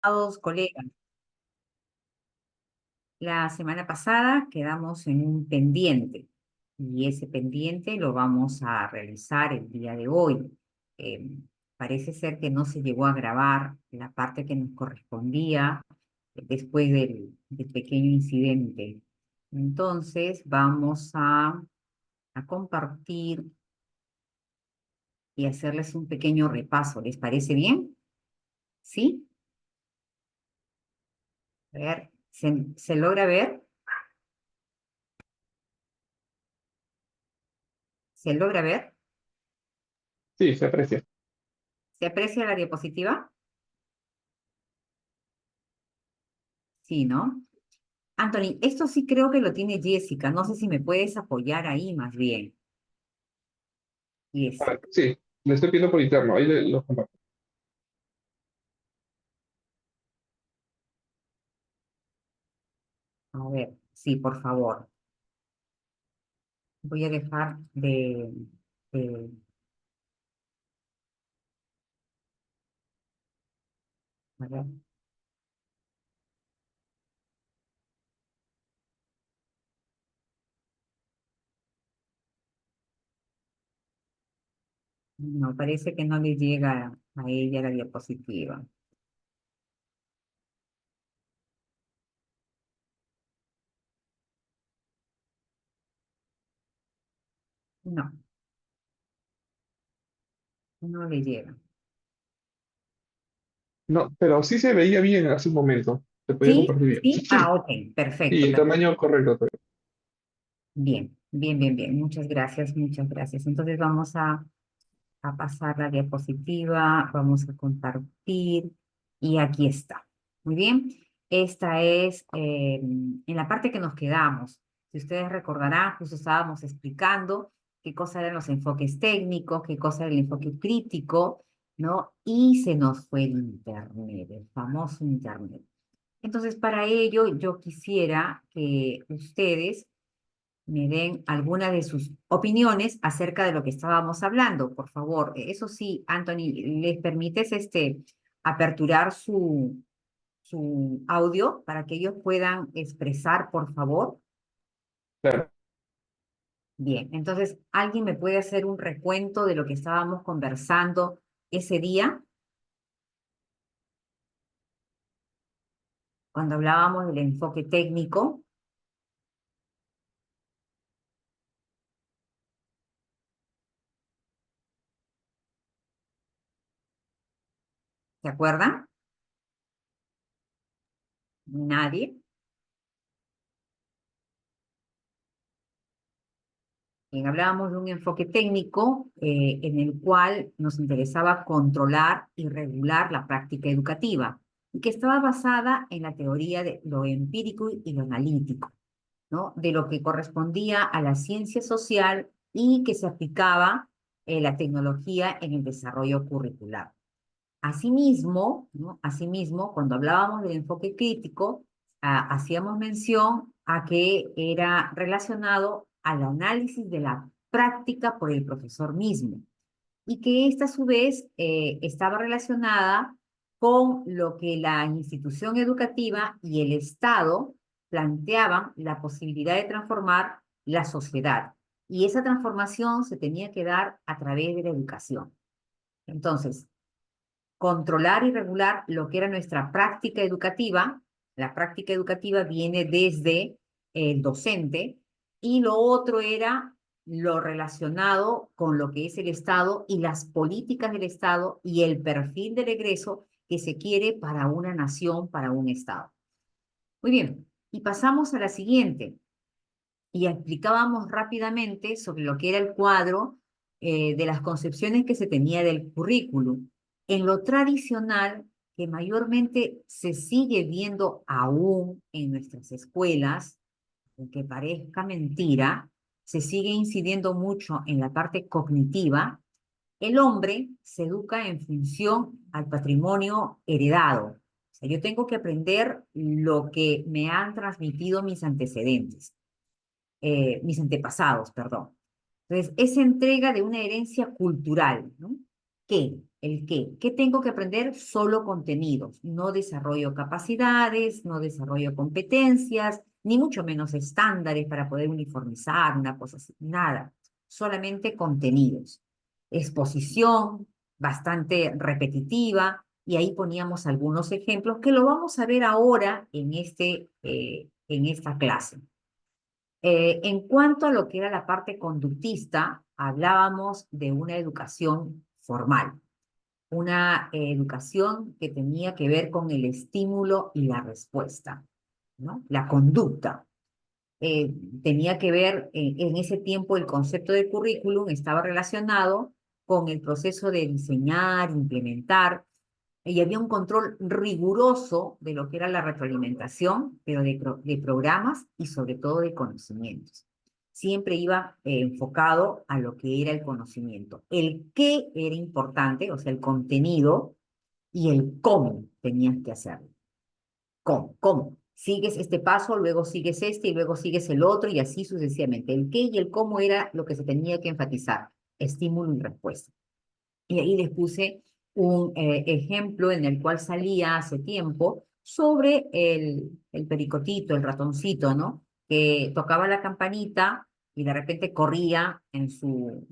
Colegas, la semana pasada quedamos en un pendiente y ese pendiente lo vamos a realizar el día de hoy. Eh, Parece ser que no se llegó a grabar la parte que nos correspondía después del pequeño incidente. Entonces vamos a compartir y hacerles un pequeño repaso. ¿Les parece bien? ¿Sí? A ver, ¿se logra ver? ¿Se logra ver? Sí, se aprecia. ¿Se aprecia la diapositiva? Sí, ¿no? Anthony, esto sí creo que lo tiene Jessica. No sé si me puedes apoyar ahí más bien. Yes. Sí, le estoy pidiendo por interno, ahí lo comparto. A ver, sí, por favor. Voy a dejar de- a ver, no, parece que no le llega a ella la diapositiva. No, no le llega. No, pero sí se veía bien hace un momento. Se podía ¿Sí? compartir bien. ¿Sí? Ah, ok, Y perfecto, el perfecto. tamaño correcto. Bien, bien, bien, bien. Muchas gracias, muchas gracias. Entonces vamos a pasar la diapositiva, vamos a compartir y aquí está. Muy bien, esta es en la parte que nos quedamos. Si ustedes recordarán, justo estábamos explicando qué cosa eran los enfoques técnicos, qué cosa era el enfoque crítico, ¿no? Y se nos fue el Internet, el famoso Internet. Entonces, para ello, yo quisiera que ustedes me den alguna de sus opiniones acerca de lo que estábamos hablando, por favor. Eso sí, Anthony, ¿les permites aperturar su audio para que ellos puedan expresar, por favor? Claro. Bien, entonces, ¿alguien me puede hacer un recuento de lo que estábamos conversando ese día cuando hablábamos del enfoque técnico? ¿Se acuerdan? Nadie. Bien, hablábamos de un enfoque técnico en el cual nos interesaba controlar y regular la práctica educativa y que estaba basada en la teoría de lo empírico y lo analítico, ¿no? De lo que correspondía a la ciencia social y que se aplicaba la tecnología en el desarrollo curricular. Asimismo, ¿no? Asimismo, cuando hablábamos del enfoque crítico, hacíamos mención a que era relacionado al análisis de la práctica por el profesor mismo y que esta a su vez estaba relacionada con lo que la institución educativa y el Estado planteaban la posibilidad de transformar la sociedad. Y esa transformación se tenía que dar a través de la educación. Entonces, controlar y regular lo que era nuestra práctica educativa. La práctica educativa viene desde el docente y lo otro era lo relacionado con lo que es el Estado y las políticas del Estado y el perfil del egreso que se quiere para una nación, para un Estado. Muy bien, y pasamos a la siguiente y explicábamos rápidamente sobre lo que era el cuadro de las concepciones que se tenía del currículum. En lo tradicional, que mayormente se sigue viendo aún en nuestras escuelas, aunque parezca mentira, se sigue incidiendo mucho en la parte cognitiva. El hombre se educa en función al patrimonio heredado. O sea, yo tengo que aprender lo que me han transmitido mis antecedentes mis antepasados, perdón. Entonces, esa entrega de una herencia cultural, ¿no? ¿Qué? El qué. ¿Qué tengo que aprender? Solo contenidos. No desarrollo capacidades, no desarrollo competencias, ni mucho menos estándares para poder uniformizar una cosa así. Nada. Solamente contenidos. Exposición bastante repetitiva, y ahí poníamos algunos ejemplos que lo vamos a ver ahora en esta clase. En cuanto a lo que era la parte conductista, hablábamos de una educación formal, una educación que tenía que ver con el estímulo y la respuesta, ¿no? La conducta. Eh, Tenía que ver, en ese tiempo el concepto de currículum estaba relacionado con el proceso de diseñar, implementar, y había un control riguroso de lo que era la retroalimentación, pero de programas y sobre todo de conocimientos. Siempre iba enfocado a lo que era el conocimiento. El qué era importante, o sea, el contenido, y el cómo tenías que hacerlo. ¿Cómo? ¿Cómo? Sigues este paso, luego sigues este y luego sigues el otro y así sucesivamente. El qué y el cómo era lo que se tenía que enfatizar. Estímulo y respuesta. Y ahí les puse un ejemplo en el cual salía hace tiempo sobre el pericotito, el ratoncito, ¿no? Que tocaba la campanita y de repente corría en su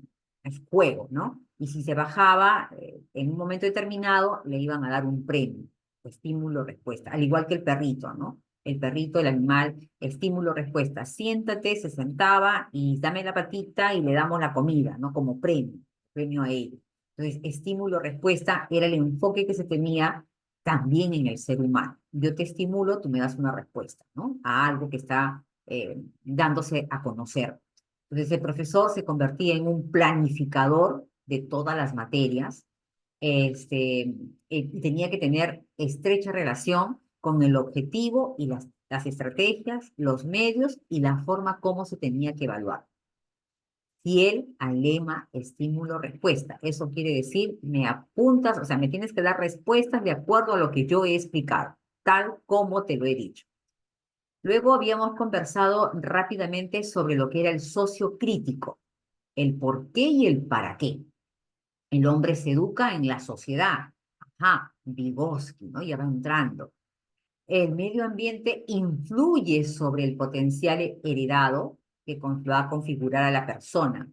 juego, ¿no? Y si se bajaba, en un momento determinado, le iban a dar un premio, estímulo, respuesta, al igual que el perrito, ¿no? El perrito, el animal, estímulo, respuesta. Siéntate, se sentaba y dame la patita y le damos la comida, ¿no? Como premio, premio a él. Entonces, estímulo-respuesta era el enfoque que se tenía también en el ser humano. Yo te estimulo, tú me das una respuesta, ¿no? A algo que está dándose a conocer. Entonces, el profesor se convertía en un planificador de todas las materias. Tenía que tener estrecha relación con el objetivo y las estrategias, los medios y la forma como se tenía que evaluar. Fiel al lema estímulo-respuesta. Eso quiere decir, me apuntas, o sea, me tienes que dar respuestas de acuerdo a lo que yo he explicado, tal como te lo he dicho. Luego habíamos conversado rápidamente sobre lo que era el socio crítico, el por qué y el para qué. El hombre se educa en la sociedad. Ajá, Vygotsky, ¿no? Ya va entrando. El medio ambiente influye sobre el potencial heredado que va a configurar a la persona.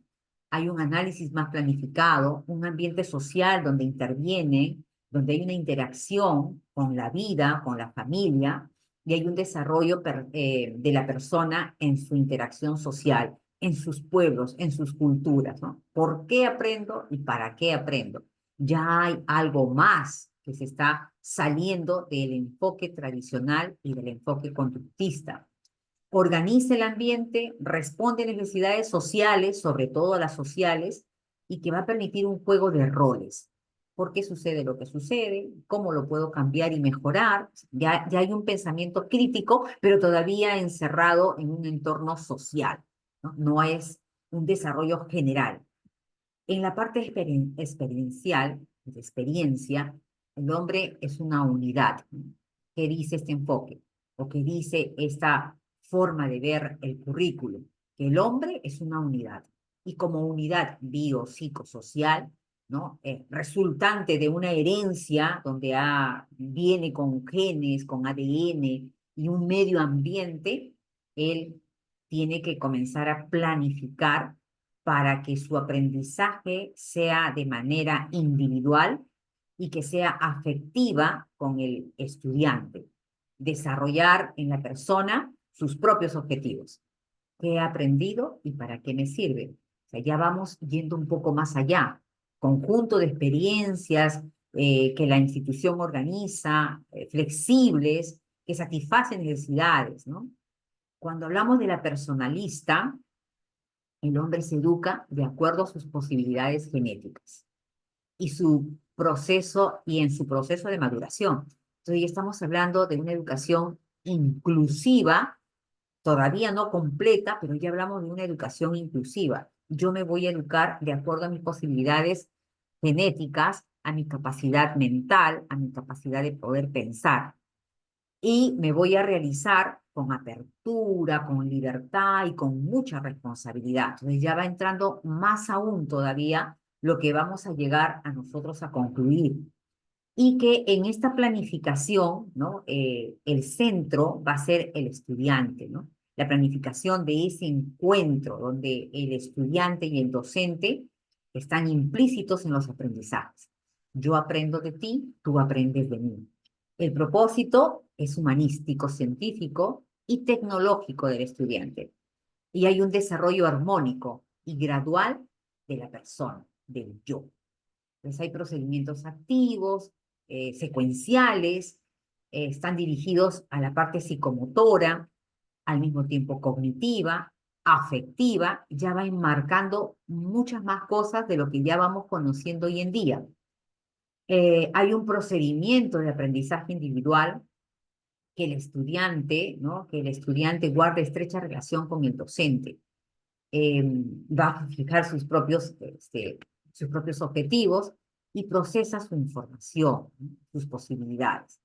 Hay un análisis más planificado, un ambiente social donde interviene, donde hay una interacción con la vida, con la familia, y hay un desarrollo de la persona en su interacción social, en sus pueblos, en sus culturas, ¿no? ¿Por qué aprendo y para qué aprendo? Ya hay algo más que se está saliendo del enfoque tradicional y del enfoque conductista. Organiza el ambiente, responde a necesidades sociales, sobre todo a las sociales, y que va a permitir un juego de roles. ¿Por qué sucede lo que sucede? ¿Cómo lo puedo cambiar y mejorar? Ya hay un pensamiento crítico, pero todavía encerrado en un entorno social, ¿no? No es un desarrollo general. En la parte experiencial, de experiencia, el hombre es una unidad. ¿Qué dice este enfoque? ¿O qué dice esta forma de ver el currículum? Que el hombre es una unidad. Y como unidad biopsicosocial, ¿no? Resultante de una herencia donde viene con genes, con ADN y un medio ambiente, él tiene que comenzar a planificar para que su aprendizaje sea de manera individual y que sea afectiva con el estudiante. Desarrollar en la persona sus propios objetivos. ¿Qué he aprendido y para qué me sirve? O sea, ya vamos yendo un poco más allá. Conjunto de experiencias que la institución organiza, flexibles, que satisfacen necesidades, ¿no? Cuando hablamos de la personalista, el hombre se educa de acuerdo a sus posibilidades genéticas y en su proceso de maduración. Entonces ya estamos hablando de una educación inclusiva, todavía no completa, pero ya hablamos de una educación inclusiva. Yo me voy a educar de acuerdo a mis posibilidades genéticas, a mi capacidad mental, a mi capacidad de poder pensar y me voy a realizar con apertura, con libertad y con mucha responsabilidad. Entonces ya va entrando más aún todavía lo que vamos a llegar a nosotros a concluir. Y que en esta planificación, ¿no? El centro va a ser el estudiante, ¿no? La planificación de ese encuentro donde el estudiante y el docente están implícitos en los aprendizajes. Yo aprendo de ti, tú aprendes de mí. El propósito es humanístico, científico y tecnológico del estudiante. Y hay un desarrollo armónico y gradual de la persona, del yo. Entonces hay procedimientos activos, secuenciales, están dirigidos a la parte psicomotora, al mismo tiempo cognitiva, afectiva, ya va enmarcando muchas más cosas de lo que ya vamos conociendo hoy en día. Hay un procedimiento de aprendizaje individual que el estudiante, ¿no? Que el estudiante guarde estrecha relación con el docente. Va a fijar sus propios objetivos y procesa su información, ¿no? Sus posibilidades.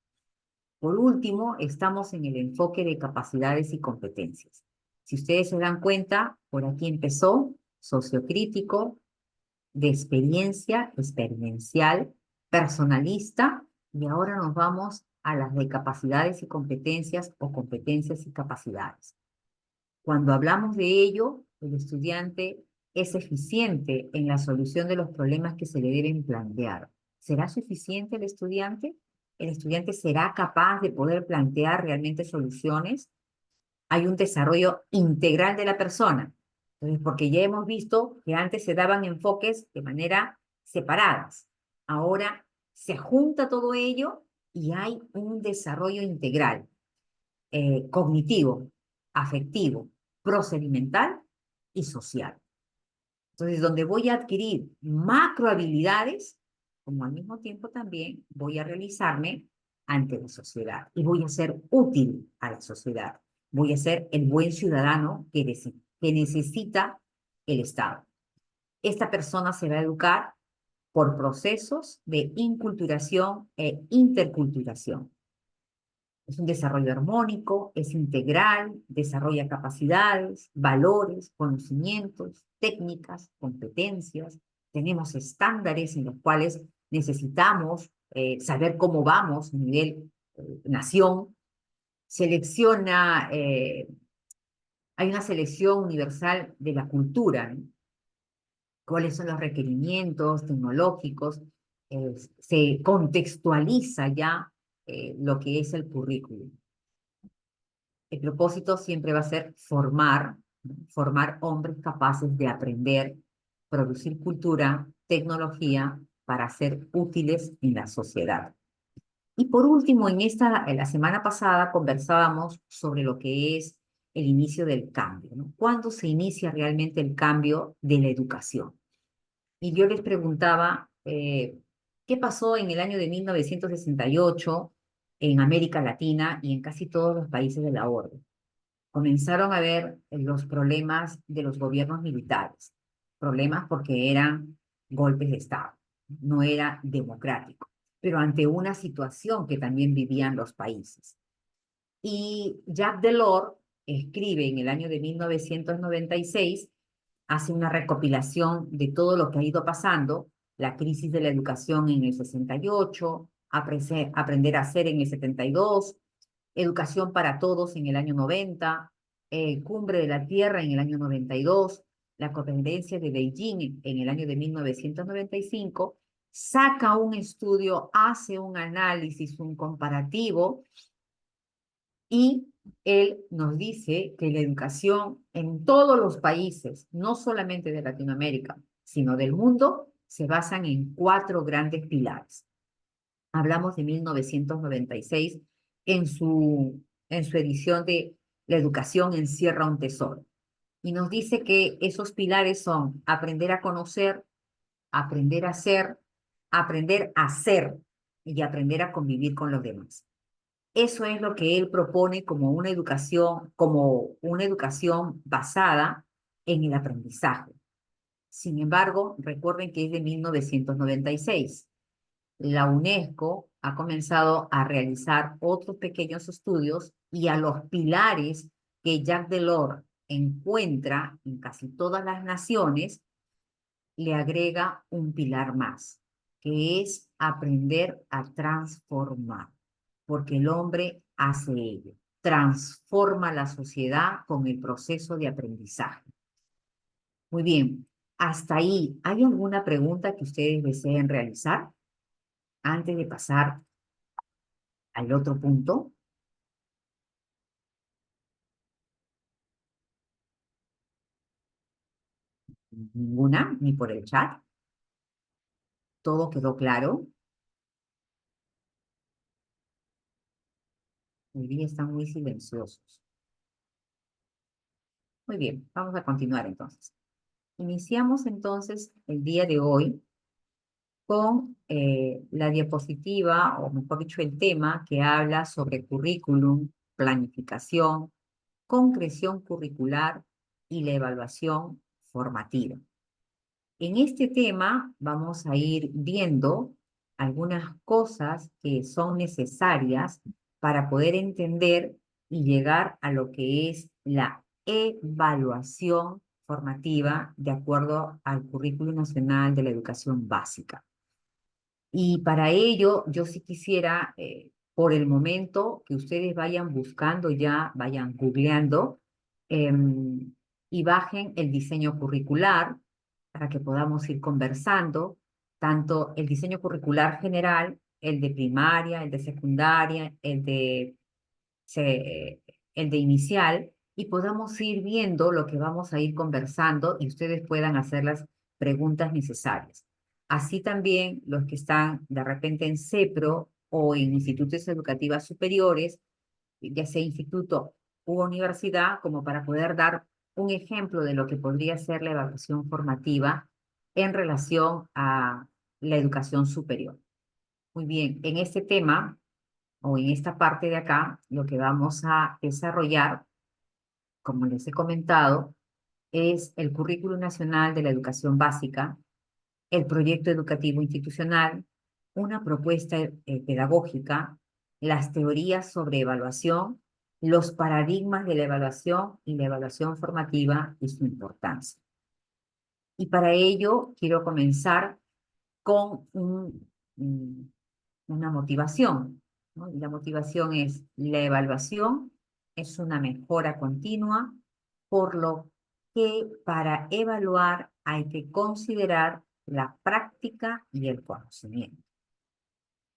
Por último, estamos en el enfoque de capacidades y competencias. Si ustedes se dan cuenta, por aquí empezó sociocrítico, de experiencia, experiencial, personalista, y ahora nos vamos a las de capacidades y competencias o competencias y capacidades. Cuando hablamos de ello, el estudiante es eficiente en la solución de los problemas que se le deben plantear. ¿Será suficiente el estudiante? ¿El estudiante será capaz de poder plantear realmente soluciones? Hay un desarrollo integral de la persona. Entonces, porque ya hemos visto que antes se daban enfoques de manera separadas. Ahora se junta todo ello y hay un desarrollo integral, cognitivo, afectivo, procedimental y social. Entonces, donde voy a adquirir macro habilidades, como al mismo tiempo también voy a realizarme ante la sociedad y voy a ser útil a la sociedad. Voy a ser el buen ciudadano que necesita el Estado. Esta persona se va a educar por procesos de inculturación e interculturación. Es un desarrollo armónico, es integral, desarrolla capacidades, valores, conocimientos, técnicas, competencias. Tenemos estándares en los cuales necesitamos saber cómo vamos a nivel nación. Selecciona, hay una selección universal de la cultura, ¿no? Cuáles son los requerimientos tecnológicos, se contextualiza ya lo que es el currículum. El propósito siempre va a ser formar, ¿no? Formar hombres capaces de aprender, producir cultura, tecnología para ser útiles en la sociedad. Y por último, en la semana pasada conversábamos sobre lo que es el inicio del cambio, ¿no? ¿Cuándo se inicia realmente el cambio de la educación? Y yo les preguntaba, ¿qué pasó en el año de 1968 en América Latina y en casi todos los países de la orden? Comenzaron a ver los problemas de los gobiernos militares, problemas porque eran golpes de Estado, no era democrático, pero ante una situación que también vivían los países. Y Jacques Delors escribe en el año de 1996, hace una recopilación de todo lo que ha ido pasando, la crisis de la educación en el 68, aprender a hacer en el 72, educación para todos en el año 90, cumbre de la Tierra en el año 92, la conferencia de Beijing en el año de 1995, saca un estudio, hace un análisis, un comparativo y él nos dice que la educación en todos los países, no solamente de Latinoamérica, sino del mundo, se basan en cuatro grandes pilares. Hablamos de 1996 en su edición de La educación encierra un tesoro. Y nos dice que esos pilares son aprender a conocer, aprender a ser y aprender a convivir con los demás. Eso es lo que él propone como una educación basada en el aprendizaje. Sin embargo, recuerden que es de 1996. La UNESCO ha comenzado a realizar otros pequeños estudios y a los pilares que Jacques Delors encuentra en casi todas las naciones, le agrega un pilar más, que es aprender a transformar, porque el hombre hace ello, transforma la sociedad con el proceso de aprendizaje. Muy bien, hasta ahí, ¿hay alguna pregunta que ustedes deseen realizar antes de pasar al otro punto? Ninguna, ni por el chat. ¿Todo quedó claro? Hoy día están muy silenciosos. Muy bien, vamos a continuar entonces. Iniciamos entonces el día de hoy con la diapositiva, o mejor dicho, el tema que habla sobre currículum, planificación, concreción curricular y la evaluación formativa. En este tema vamos a ir viendo algunas cosas que son necesarias para poder entender y llegar a lo que es la evaluación formativa de acuerdo al Currículo Nacional de la Educación Básica. Y para ello, yo sí quisiera, por el momento, que ustedes vayan buscando ya, vayan googleando y bajen el diseño curricular para que podamos ir conversando, tanto el diseño curricular general, el de primaria, el de secundaria, el de inicial, y podamos ir viendo lo que vamos a ir conversando y ustedes puedan hacer las preguntas necesarias. Así también los que están de repente en CEPRO o en institutos educativas superiores, ya sea instituto u universidad, como para poder dar un ejemplo de lo que podría ser la evaluación formativa en relación a la educación superior. Muy bien, en este tema o en esta parte de acá, lo que vamos a desarrollar, como les he comentado, es el Currículo Nacional de la Educación Básica, el proyecto educativo institucional, una propuesta pedagógica, las teorías sobre evaluación, los paradigmas de la evaluación y la evaluación formativa y su importancia. Y para ello quiero comenzar con una motivación, ¿no? Y la motivación es: la evaluación es una mejora continua, por lo que para evaluar hay que considerar la práctica y el conocimiento.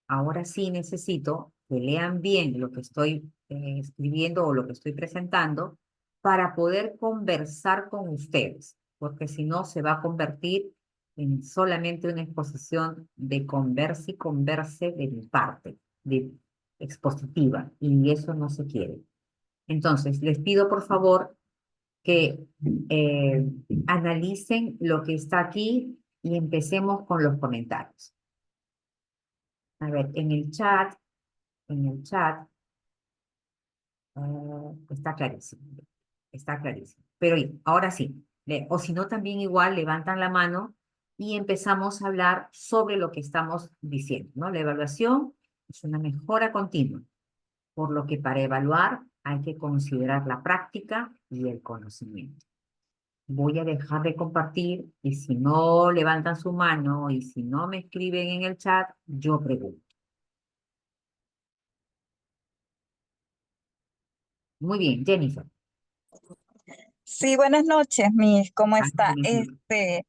Ahora sí necesito que lean bien lo que estoy escribiendo o lo que estoy presentando para poder conversar con ustedes, porque si no se va a convertir en solamente una exposición de converse y converse de mi parte, de expositiva, y eso no se quiere. Entonces, les pido por favor que eh, analicen lo que está aquí y empecemos con los comentarios. A ver, en el chat, está clarísimo, está clarísimo. Pero ahora sí, o si no, también igual levantan la mano y empezamos a hablar sobre lo que estamos diciendo, ¿no? La evaluación es una mejora continua, por lo que para evaluar hay que considerar la práctica y el conocimiento. Voy a dejar de compartir y si no levantan su mano y si no me escriben en el chat, yo pregunto. Muy bien, Jennifer. Sí, buenas noches, Miss, ¿cómo Ah, está? buenas noches.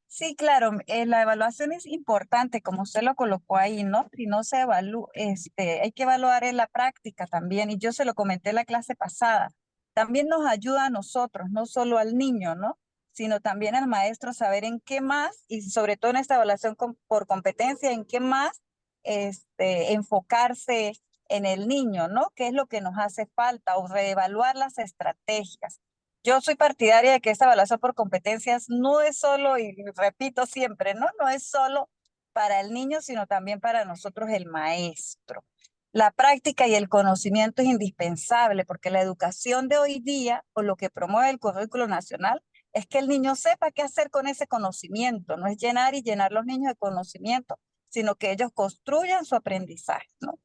Sí, claro, la evaluación es importante, como usted lo colocó ahí, ¿no? Si no se evalúa, hay que evaluar en la práctica también, y yo se lo comenté en la clase pasada. También nos ayuda a nosotros, no solo al niño, ¿no? Sino también al maestro saber en qué más, y sobre todo en esta evaluación por competencia, en qué más, enfocarse en el niño, ¿no? ¿Qué es lo que nos hace falta? O reevaluar las estrategias. Yo soy partidaria de que esta evaluación por competencias no es solo, y repito siempre, ¿no? No es solo para el niño, sino también para nosotros el maestro. La práctica y el conocimiento es indispensable porque la educación de hoy día, o lo que promueve el currículo nacional, es que el niño sepa qué hacer con ese conocimiento. No es llenar y llenar los niños de conocimiento, sino que ellos construyan su aprendizaje, ¿no?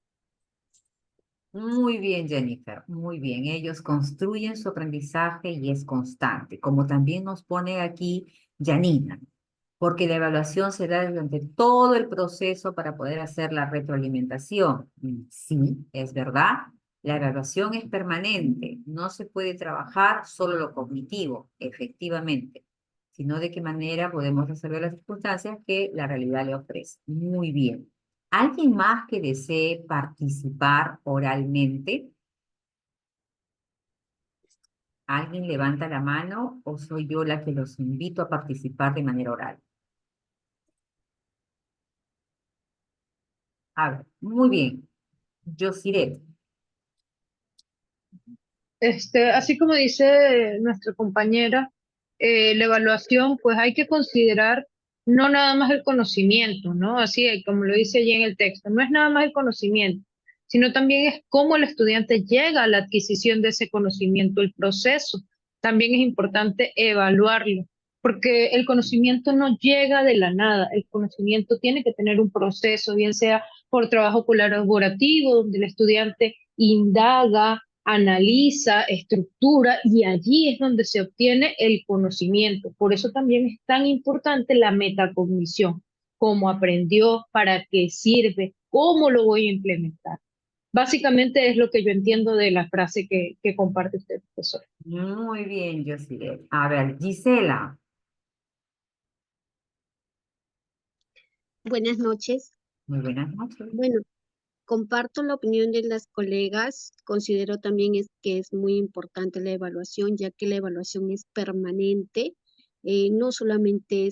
Muy bien, Jennifer, muy bien. Ellos construyen su aprendizaje y es constante, como también nos pone aquí Janina. porque la evaluación se da durante todo el proceso para poder hacer la retroalimentación. Sí, es verdad, la evaluación es permanente, no se puede trabajar solo lo cognitivo, efectivamente, sino de qué manera podemos resolver las circunstancias que la realidad le ofrece. Muy bien. ¿Alguien más que desee participar oralmente? ¿Alguien levanta la mano o soy yo la que los invito a participar de manera oral? A ver, muy bien. Yosiret. Así como dice nuestra compañera, la evaluación, pues hay que considerar no nada más el conocimiento, ¿no? Así como lo dice allí en el texto, no es nada más el conocimiento, sino también es cómo el estudiante llega a la adquisición de ese conocimiento, el proceso. También es importante evaluarlo, porque el conocimiento no llega de la nada, el conocimiento tiene que tener un proceso, bien sea por trabajo colaborativo, donde el estudiante indaga, analiza, estructura y allí es donde se obtiene el conocimiento. Por eso también es tan importante la metacognición, cómo aprendió, para qué sirve, cómo lo voy a implementar. Básicamente es lo que yo entiendo de la frase que comparte usted, profesor. Muy bien, Yosiret. A ver, Gisela. Buenas noches. Muy buenas noches. Bueno, comparto la opinión de las colegas. Considero también que es muy importante la evaluación, ya que la evaluación es permanente. No solamente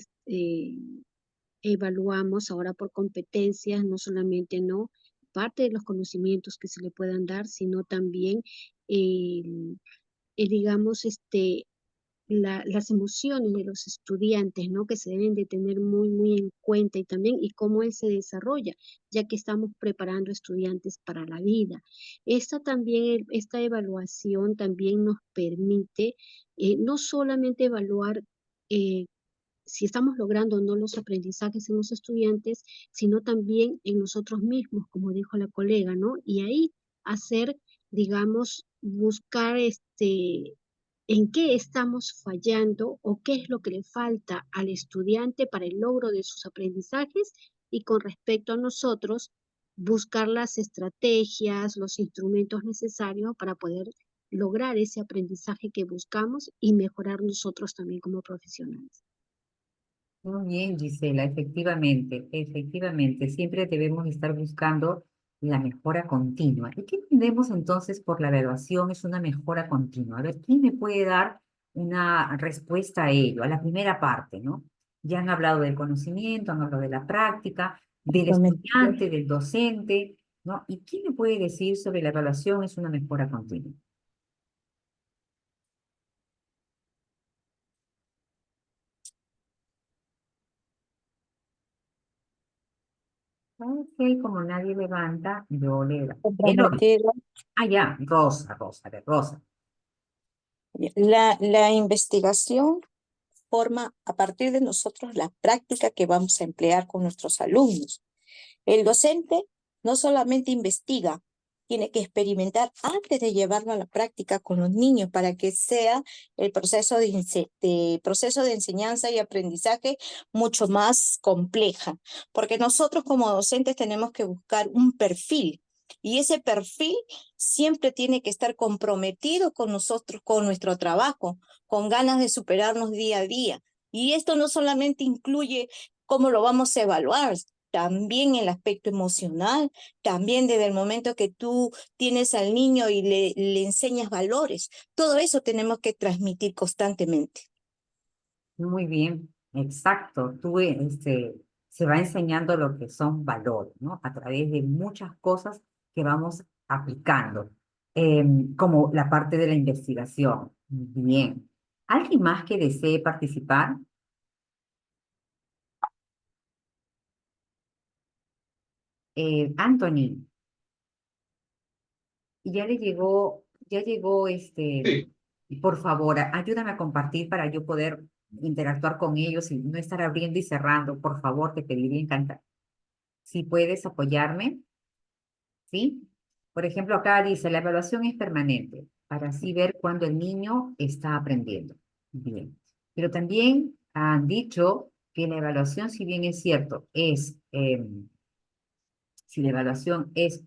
evaluamos ahora por competencias, no solamente no parte de los conocimientos que se le puedan dar, sino también, eh, digamos, las emociones de los estudiantes, ¿no? Que se deben de tener muy, muy en cuenta y también y cómo él se desarrolla, ya que estamos preparando estudiantes para la vida. Esta evaluación también nos permite no solamente evaluar eh, si estamos logrando o no los aprendizajes en los estudiantes, sino también en nosotros mismos, como dijo la colega, ¿no? Y ahí hacer, digamos, buscar en qué estamos fallando o qué es lo que le falta al estudiante para el logro de sus aprendizajes y con respecto a nosotros, buscar las estrategias, los instrumentos necesarios para poder lograr ese aprendizaje que buscamos y mejorar nosotros también como profesionales. Muy bien, Gisela, efectivamente, efectivamente. Siempre debemos estar buscando la mejora continua. ¿Y qué entendemos entonces por la evaluación es una mejora continua? A ver, ¿quién me puede dar una respuesta a ello? A la primera parte, ¿no? Ya han hablado del conocimiento, han hablado de la práctica, del estudiante, del docente, ¿no? ¿Y quién me puede decir sobre la evaluación es una mejora continua? Ok, como nadie levanta, yo le levanto. Comprometido. Ah, ya, Rosa, Rosa, de Rosa. La investigación forma a partir de nosotros la práctica que vamos a emplear con nuestros alumnos. El docente no solamente investiga, tiene que experimentar antes de llevarlo a la práctica con los niños para que sea el proceso proceso de enseñanza y aprendizaje mucho más compleja. Porque nosotros como docentes tenemos que buscar un perfil y ese perfil siempre tiene que estar comprometido con nosotros, con nuestro trabajo, con ganas de superarnos día a día. Y esto no solamente incluye cómo lo vamos a evaluar, también el aspecto emocional, también desde el momento que tú tienes al niño y le enseñas valores. Todo eso tenemos que transmitir constantemente. Muy bien, exacto. Tú, se va enseñando lo que son valores, ¿no? A través de muchas cosas que vamos aplicando, como la parte de la investigación. Bien. ¿Alguien más que desee participar? Anthony, ya llegó Sí, por favor, ayúdame a compartir para yo poder interactuar con ellos y no estar abriendo y cerrando. Por favor, te pediría encantado. Si puedes apoyarme, ¿sí? Por ejemplo, acá dice, la evaluación es permanente para así ver cuándo el niño está aprendiendo. Bien. Pero también han dicho que la evaluación, si bien es cierto, si la evaluación es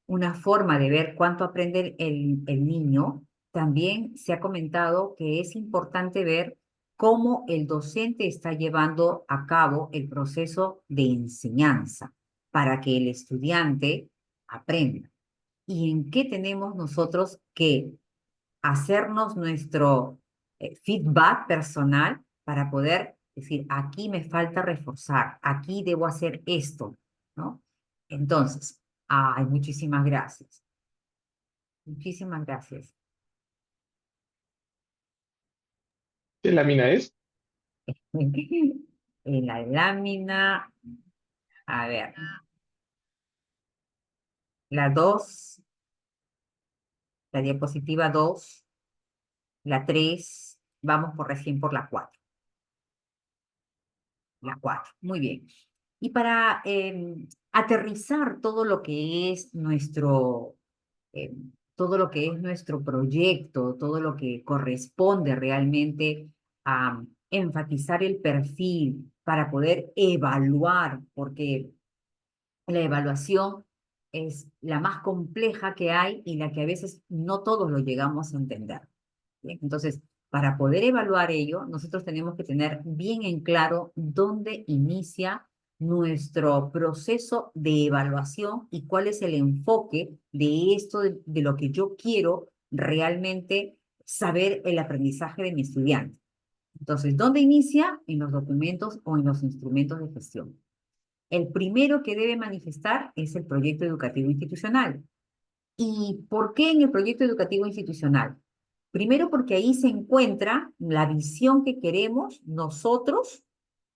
una forma de ver cuánto aprende el niño, también se ha comentado que es importante ver cómo el docente está llevando a cabo el proceso de enseñanza para que el estudiante aprenda. ¿Y en qué tenemos nosotros que hacernos nuestro feedback personal para poder decir, aquí me falta reforzar, aquí debo hacer esto, ¿no? Entonces, ay, muchísimas gracias. Muchísimas gracias. ¿Qué lámina es? En la lámina, a ver, la 2, la diapositiva 2, la 3, vamos por recién por la 4. La 4, muy bien. Y para aterrizar todo lo que es todo lo que es nuestro proyecto, todo lo que corresponde realmente a enfatizar el perfil para poder evaluar, porque la evaluación es la más compleja que hay y la que a veces no todos lo llegamos a entender. Bien, entonces, para poder evaluar ello, nosotros tenemos que tener bien en claro dónde inicia nuestro proceso de evaluación y cuál es el enfoque de esto, de lo que yo quiero realmente saber el aprendizaje de mi estudiante. Entonces, ¿dónde inicia? En los documentos o en los instrumentos de gestión. El primero que debe manifestar es el proyecto educativo institucional. ¿Y por qué en el proyecto educativo institucional? Primero porque ahí se encuentra la visión que queremos nosotros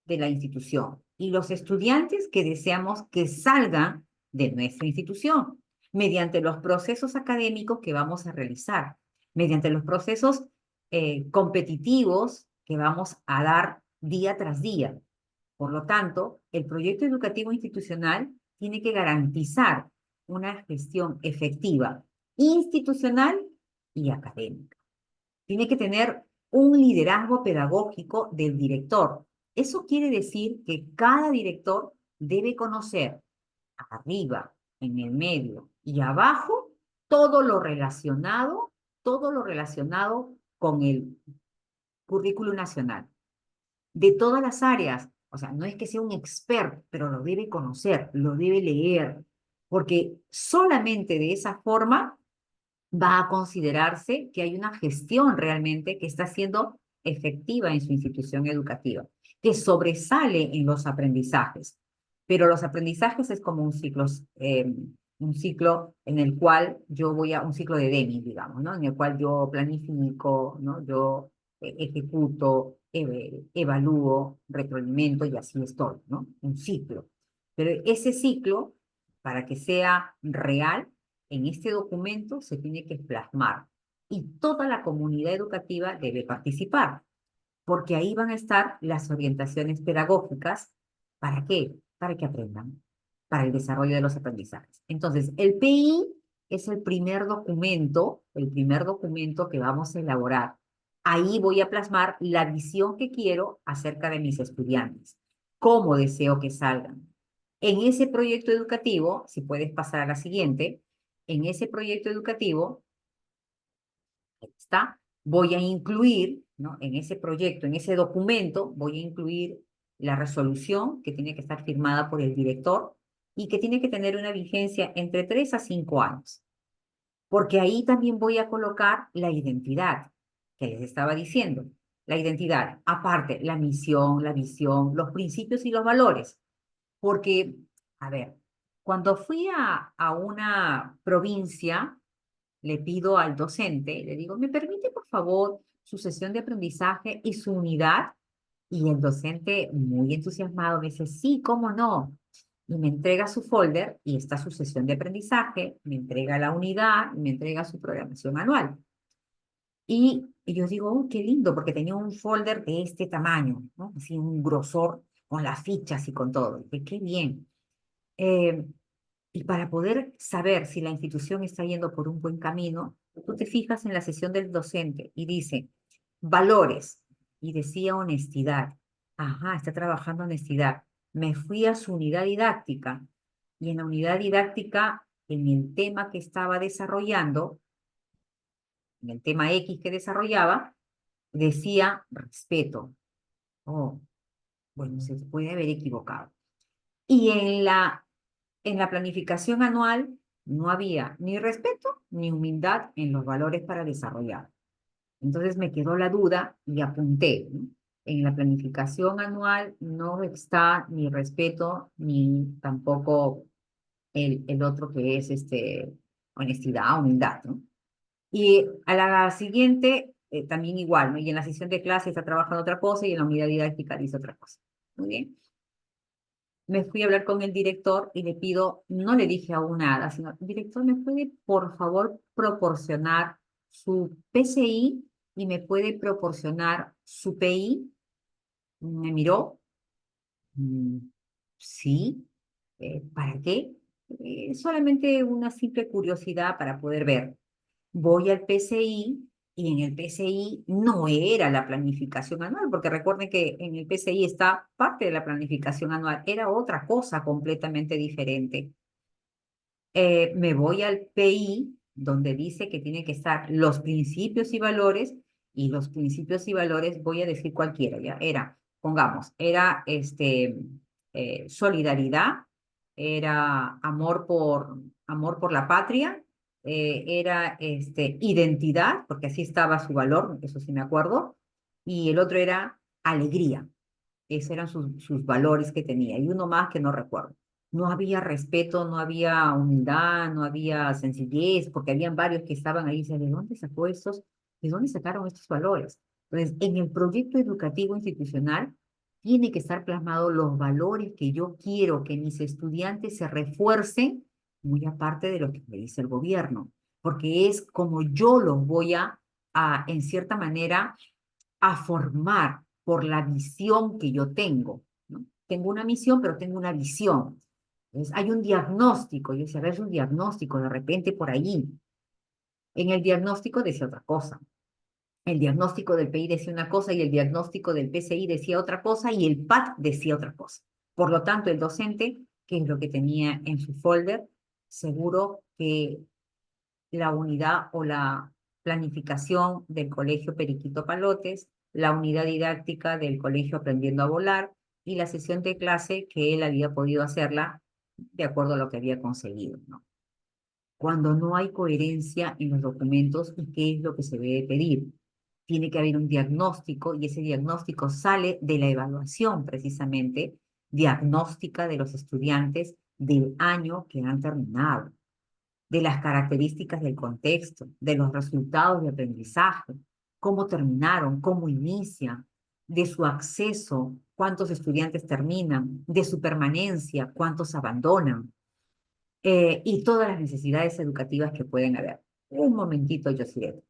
de la institución y los estudiantes que deseamos que salgan de nuestra institución mediante los procesos académicos que vamos a realizar, mediante los procesos competitivos que vamos a dar día tras día. Por lo tanto, el proyecto educativo institucional tiene que garantizar una gestión efectiva, institucional y académica. Tiene que tener un liderazgo pedagógico del director. Eso quiere decir que cada director debe conocer arriba, en el medio y abajo todo lo relacionado con el currículo nacional de todas las áreas. O sea, no es que sea un experto, pero lo debe conocer, lo debe leer, porque solamente de esa forma va a considerarse que hay una gestión realmente que está siendo efectiva en su institución educativa, que sobresale en los aprendizajes. Pero los aprendizajes es como un ciclo en el cual yo voy a un ciclo de Deming, digamos, ¿no? En el cual yo planifico, ¿no? Yo ejecuto, evalúo, retroalimento y así estoy, ¿no? Un ciclo. Pero ese ciclo, para que sea real, en este documento se tiene que plasmar y toda la comunidad educativa debe participar, porque ahí van a estar las orientaciones pedagógicas. ¿Para qué? Para que aprendan, para el desarrollo de los aprendizajes. Entonces, el PI es el primer documento que vamos a elaborar. Ahí voy a plasmar la visión que quiero acerca de mis estudiantes, cómo deseo que salgan. En ese proyecto educativo, si puedes pasar a la siguiente, en ese proyecto educativo, ahí está, voy a incluir, ¿no? En ese proyecto, en ese documento, voy a incluir la resolución que tiene que estar firmada por el director y que tiene que tener una vigencia entre 3 a 5 años. Porque ahí también voy a colocar la identidad que les estaba diciendo. La identidad, aparte, la misión, la visión, los principios y los valores. Porque, a ver, cuando fui a una provincia, le pido al docente, le digo, ¿me permite por favor su sesión de aprendizaje y su unidad? Y el docente, muy entusiasmado, me dice, sí, ¿cómo no? Y me entrega su folder y está su sesión de aprendizaje, me entrega la unidad y me entrega su programación anual. Y yo digo, oh, qué lindo, porque tenía un folder de este tamaño, ¿no? Así un grosor, con las fichas y con todo. Y qué bien. Eh, y para poder saber si la institución está yendo por un buen camino, tú te fijas en la sesión del docente y dice, valores, y decía honestidad. Ajá, está trabajando honestidad. Me fui a su unidad didáctica y en la unidad didáctica, en el tema que estaba desarrollando, en el tema X que desarrollaba, decía respeto. Oh, bueno, se puede haber equivocado. Y en la planificación anual no había ni respeto ni humildad en los valores para desarrollar. Entonces me quedó la duda y apunté, ¿no? En la planificación anual no está ni respeto ni tampoco el otro que es honestidad, humildad, ¿no? Y a la siguiente también igual, ¿no? Y en la sesión de clase está trabajando otra cosa y en la unidad didáctica dice otra cosa. Muy bien. Me fui a hablar con el director y le pido, no le dije aún nada, sino, director, ¿me puede por favor proporcionar su PCI y me puede proporcionar su PI? Me miró, "Mm, sí, ¿para qué? Solamente una simple curiosidad para poder ver. Voy al PCI y en el PCI no era la planificación anual, porque recuerden que en el PCI está parte de la planificación anual, era otra cosa completamente diferente. Me voy al PI, donde dice que tiene que estar los principios y los principios y valores, voy a decir cualquiera, ya, era, pongamos, era solidaridad, era amor por la patria, era identidad, porque así estaba su valor, eso sí me acuerdo, y el otro era alegría. Esos eran sus valores que tenía, y uno más que no recuerdo. No había respeto, no había humildad, no había sencillez, porque habían varios que estaban ahí y decían, ¿de dónde sacó estos? ¿De dónde sacaron estos valores? Entonces, en el proyecto educativo institucional tiene que estar plasmado los valores que yo quiero que mis estudiantes se refuercen, muy aparte de lo que me dice el gobierno, porque es como yo los voy en cierta manera, a formar por la visión que yo tengo, ¿no? Tengo una misión, pero tengo una visión. Entonces, hay un diagnóstico, yo decía, a ver, es un diagnóstico, de repente por ahí. En el diagnóstico decía otra cosa. El diagnóstico del PI decía una cosa y el diagnóstico del PCI decía otra cosa y el PAT decía otra cosa. Por lo tanto, el docente, ¿qué es lo que tenía en su folder? Seguro que la unidad o la planificación del Colegio Periquito Palotes, la unidad didáctica del Colegio Aprendiendo a Volar y la sesión de clase que él había podido hacerla de acuerdo a lo que había conseguido, ¿no? Cuando no hay coherencia en los documentos y qué es lo que se debe pedir. Tiene que haber un diagnóstico y ese diagnóstico sale de la evaluación precisamente diagnóstica de los estudiantes del año que han terminado, de las características del contexto, de los resultados de aprendizaje, cómo terminaron, cómo inician, de su acceso, cuántos estudiantes terminan, de su permanencia, cuántos abandonan, y todas las necesidades educativas que pueden haber. Un momentito, Josiret.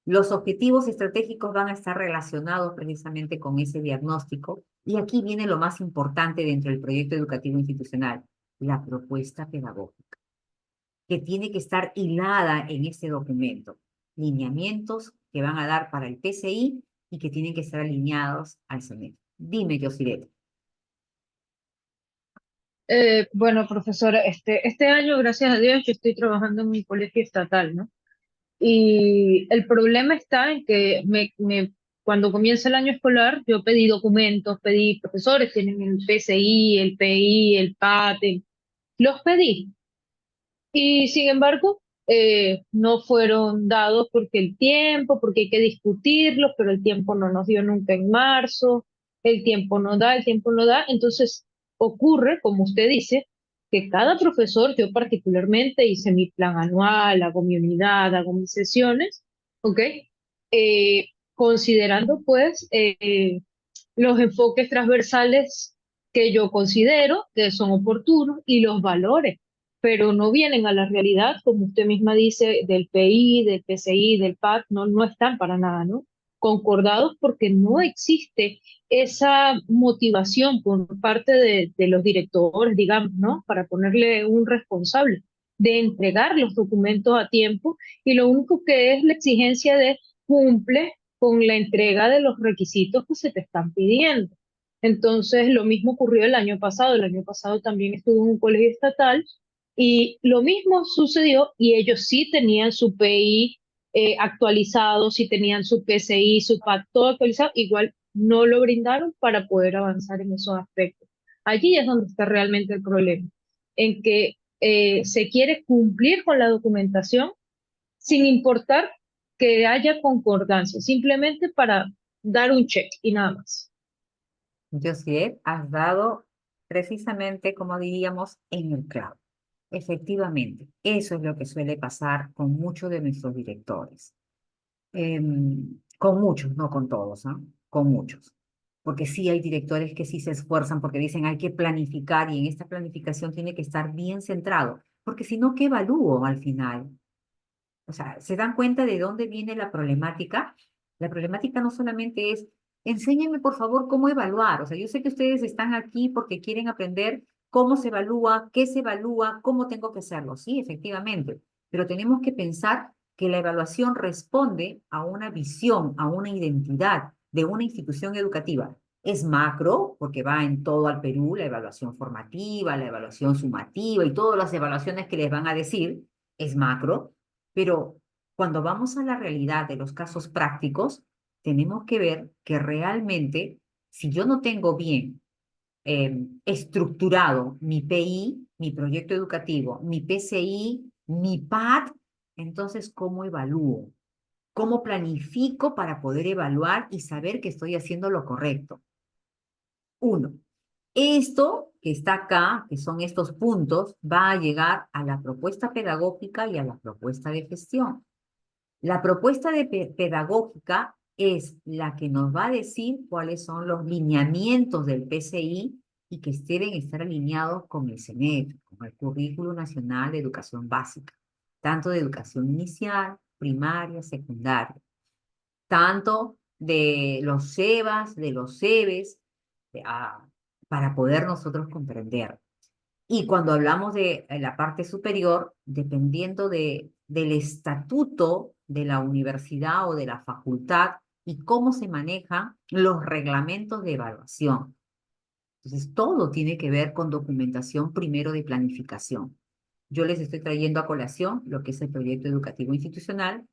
Los objetivos estratégicos van a estar relacionados precisamente con ese diagnóstico y aquí viene lo más importante dentro del proyecto educativo institucional, la propuesta pedagógica, que tiene que estar hilada en este documento. Lineamientos que van a dar para el PCI y que tienen que estar alineados al CENET. Dime, Josiret. Bueno, profesora, este año, gracias a Dios, yo estoy trabajando en un colegio estatal, ¿no? Y el problema está en que cuando comienza el año escolar, yo pedí documentos, pedí profesores, tienen el PCI, el PI, el PAT, los pedí. Y sin embargo, no fueron dados porque el tiempo, porque hay que discutirlos, pero el tiempo no nos dio nunca en marzo, el tiempo no da, el tiempo no da. Entonces ocurre, como usted dice, que cada profesor, yo particularmente hice mi plan anual, hago mi unidad, hago mis sesiones, ¿ok? Considerando pues los enfoques transversales que yo considero que son oportunos y los valores, pero no vienen a la realidad, como usted misma dice, del PI, del PCI, del PAT, no están para nada, ¿no? Concordados porque no existe esa motivación por parte de los directores, digamos, ¿no? Para ponerle un responsable de entregar los documentos a tiempo y lo único que es la exigencia de cumple con la entrega de los requisitos que se te están pidiendo. Entonces, lo mismo ocurrió el año pasado. El año pasado también estuve en un colegio estatal y lo mismo sucedió y ellos sí tenían su PI actualizado, sí tenían su PCI, su PAC, todo actualizado, igual no lo brindaron para poder avanzar en esos aspectos. Allí es donde está realmente el problema, en que se quiere cumplir con la documentación sin importar que haya concordancia, simplemente para dar un check y nada más. Josiet, has dado precisamente, como diríamos, en el clavo. Efectivamente, eso es lo que suele pasar con muchos de nuestros directores. Con muchos, no con todos, ¿ah? Con muchos. Porque sí hay directores que sí se esfuerzan porque dicen hay que planificar y en esta planificación tiene que estar bien centrado, porque si no, ¿qué evalúo al final? O sea, ¿se dan cuenta de dónde viene la problemática? La problemática no solamente es, enséñenme por favor cómo evaluar. O sea, yo sé que ustedes están aquí porque quieren aprender cómo se evalúa, qué se evalúa, cómo tengo que hacerlo. Sí, efectivamente, pero tenemos que pensar que la evaluación responde a una visión, a una identidad de una institución educativa. Es macro, porque va en todo al Perú, la evaluación formativa, la evaluación sumativa y todas las evaluaciones que les van a decir, es macro, pero cuando vamos a la realidad de los casos prácticos, tenemos que ver que realmente, si yo no tengo bien estructurado mi PI, mi proyecto educativo, mi PCI, mi PAD, entonces, ¿cómo evalúo? ¿Cómo planifico para poder evaluar y saber que estoy haciendo lo correcto? Uno, esto que está acá, que son estos puntos, va a llegar a la propuesta pedagógica y a la propuesta de gestión. La propuesta pedagógica es la que nos va a decir cuáles son los lineamientos del PCI y que deben estar alineados con el CNED, con el Currículo Nacional de Educación Básica, tanto de educación inicial, primaria, secundaria, tanto de los CEBAS, de los CEBES, para poder nosotros comprender. Y cuando hablamos de la parte superior, dependiendo del estatuto de la universidad o de la facultad y cómo se manejan los reglamentos de evaluación. Entonces, todo tiene que ver con documentación primero de planificación. Yo les estoy trayendo a colación lo que es el proyecto educativo institucional,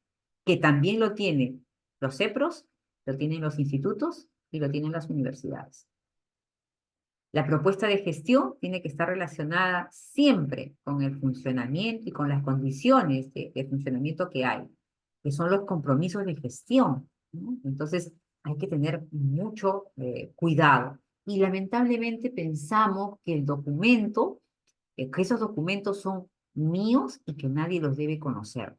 que también lo tienen los CEPROS, lo tienen los institutos y lo tienen las universidades. La propuesta de gestión tiene que estar relacionada siempre con el funcionamiento y con las condiciones de funcionamiento que hay, que son los compromisos de gestión, ¿no? Entonces, hay que tener mucho cuidado. Y lamentablemente pensamos que el documento, que esos documentos son míos y que nadie los debe conocer,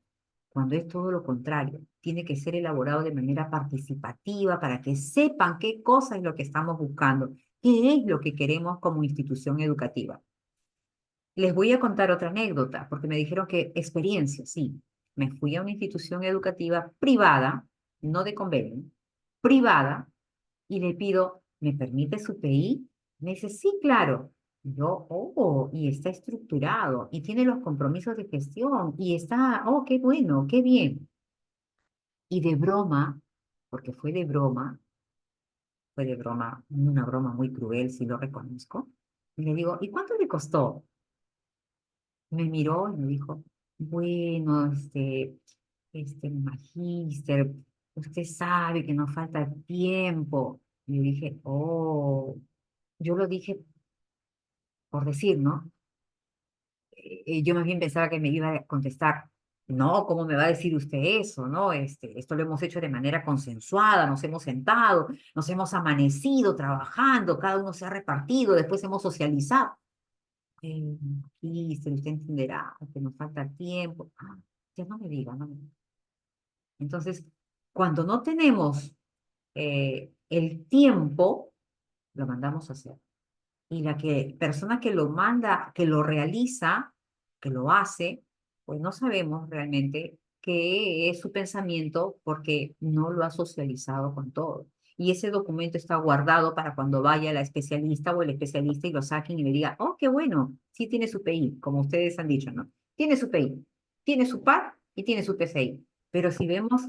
cuando es todo lo contrario. Tiene que ser elaborado de manera participativa para que sepan qué cosa es lo que estamos buscando, qué es lo que queremos como institución educativa. Les voy a contar otra anécdota, porque me dijeron que experiencia, sí. Me fui a una institución educativa privada, no de convenio, privada, y le pido, ¿me permite su PI? Me dice, sí, claro. Yo, oh, y está estructurado, y tiene los compromisos de gestión, y está, oh, qué bueno, qué bien. Y de broma, porque fue de broma, una broma muy cruel, si lo reconozco, y le digo, ¿y cuánto le costó? Me miró y me dijo, bueno, magíster, usted sabe que nos falta tiempo. Y yo dije, oh, yo lo dije por decir, ¿no? Yo más bien pensaba que me iba a contestar, no, ¿cómo me va a decir usted eso? ¿No? Esto lo hemos hecho de manera consensuada, nos hemos sentado, nos hemos amanecido trabajando, cada uno se ha repartido, después hemos socializado. Magíster, usted entenderá que nos falta tiempo. Ya no me diga, no me diga. Entonces, cuando no tenemos el tiempo, lo mandamos a hacer. Y la persona que lo manda, que lo realiza, que lo hace, pues no sabemos realmente qué es su pensamiento porque no lo ha socializado con todo. Y ese documento está guardado para cuando vaya la especialista o el especialista y lo saquen y le diga, oh, qué bueno, sí tiene su PI, como ustedes han dicho, ¿no? Tiene su PI, tiene su PAR y tiene su PCI. Pero si vemos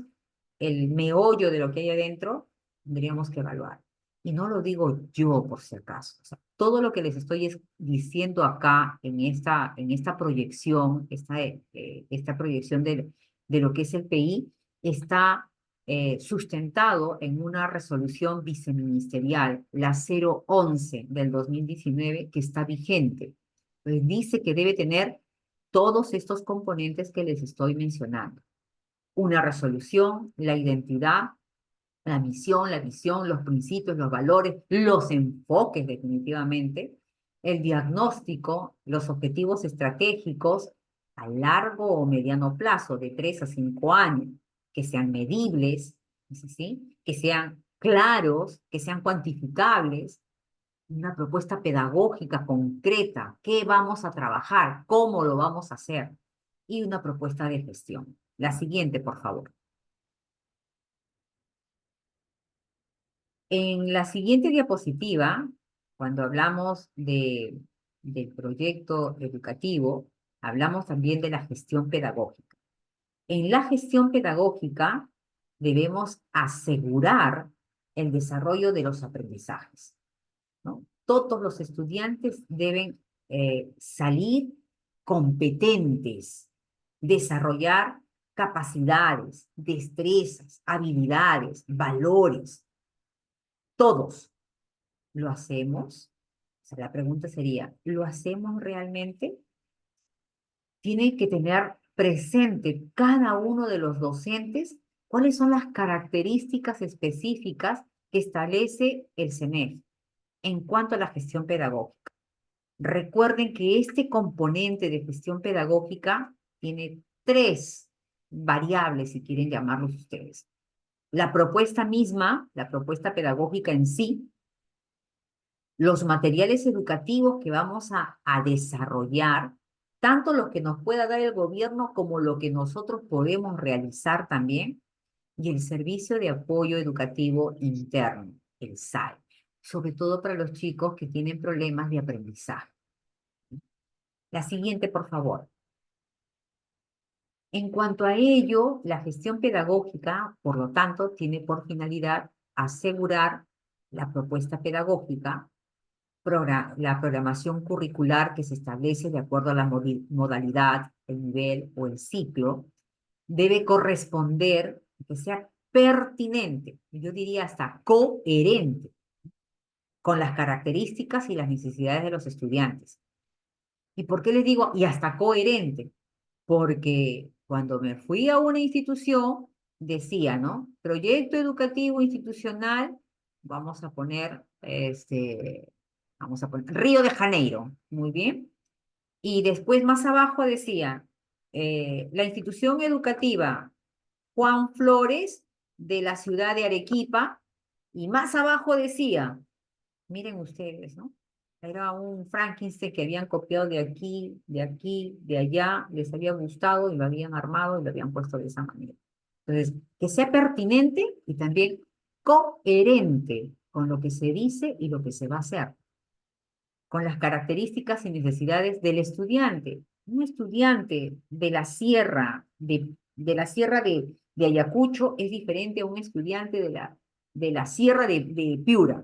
el meollo de lo que hay adentro, tendríamos que evaluar. Y no lo digo yo por si acaso. O sea, todo lo que les estoy diciendo acá en esta proyección, esta proyección de lo que es el PI, está sustentado en una resolución viceministerial, la 011 del 2019, que está vigente. Pues dice que debe tener todos estos componentes que les estoy mencionando. Una resolución, la identidad, la misión, la visión, los principios, los valores, los enfoques definitivamente, el diagnóstico, los objetivos estratégicos a largo o mediano plazo, de 3 a 5 años, que sean medibles, ¿sí? Que sean claros, que sean cuantificables, una propuesta pedagógica concreta, qué vamos a trabajar, cómo lo vamos a hacer, y una propuesta de gestión. La siguiente, por favor. En la siguiente diapositiva, cuando hablamos del proyecto educativo, hablamos también de la gestión pedagógica. En la gestión pedagógica debemos asegurar el desarrollo de los aprendizajes, ¿no? Todos los estudiantes deben salir competentes, desarrollar capacidades, destrezas, habilidades, valores. Todos lo hacemos. O sea, la pregunta sería, ¿lo hacemos realmente? Tiene que tener presente cada uno de los docentes cuáles son las características específicas que establece el CENEF en cuanto a la gestión pedagógica. Recuerden que este componente de gestión pedagógica tiene 3 variables, si quieren llamarlos ustedes. La propuesta misma, la propuesta pedagógica en sí, los materiales educativos que vamos a desarrollar, tanto lo que nos pueda dar el gobierno como lo que nosotros podemos realizar también, y el servicio de apoyo educativo interno, el SAE, sobre todo para los chicos que tienen problemas de aprendizaje. La siguiente, por favor. En cuanto a ello, la gestión pedagógica, por lo tanto, tiene por finalidad asegurar la propuesta pedagógica, la programación curricular que se establece de acuerdo a la modalidad, el nivel o el ciclo, debe corresponder, que sea pertinente, yo diría hasta coherente, con las características y las necesidades de los estudiantes. ¿Y por qué les digo y hasta coherente? Porque cuando me fui a una institución, decía, ¿no? Proyecto educativo institucional, vamos a poner Río de Janeiro, muy bien. Y después más abajo decía, la institución educativa Juan Flores de la ciudad de Arequipa, y más abajo decía, miren ustedes, ¿no? Era un Frankenstein que habían copiado de aquí, de allá, les había gustado y lo habían armado y lo habían puesto de esa manera. Entonces, que sea pertinente y también coherente con lo que se dice y lo que se va a hacer, con las características y necesidades del estudiante. Un estudiante de la sierra, de Ayacucho es diferente a un estudiante de la sierra de Piura.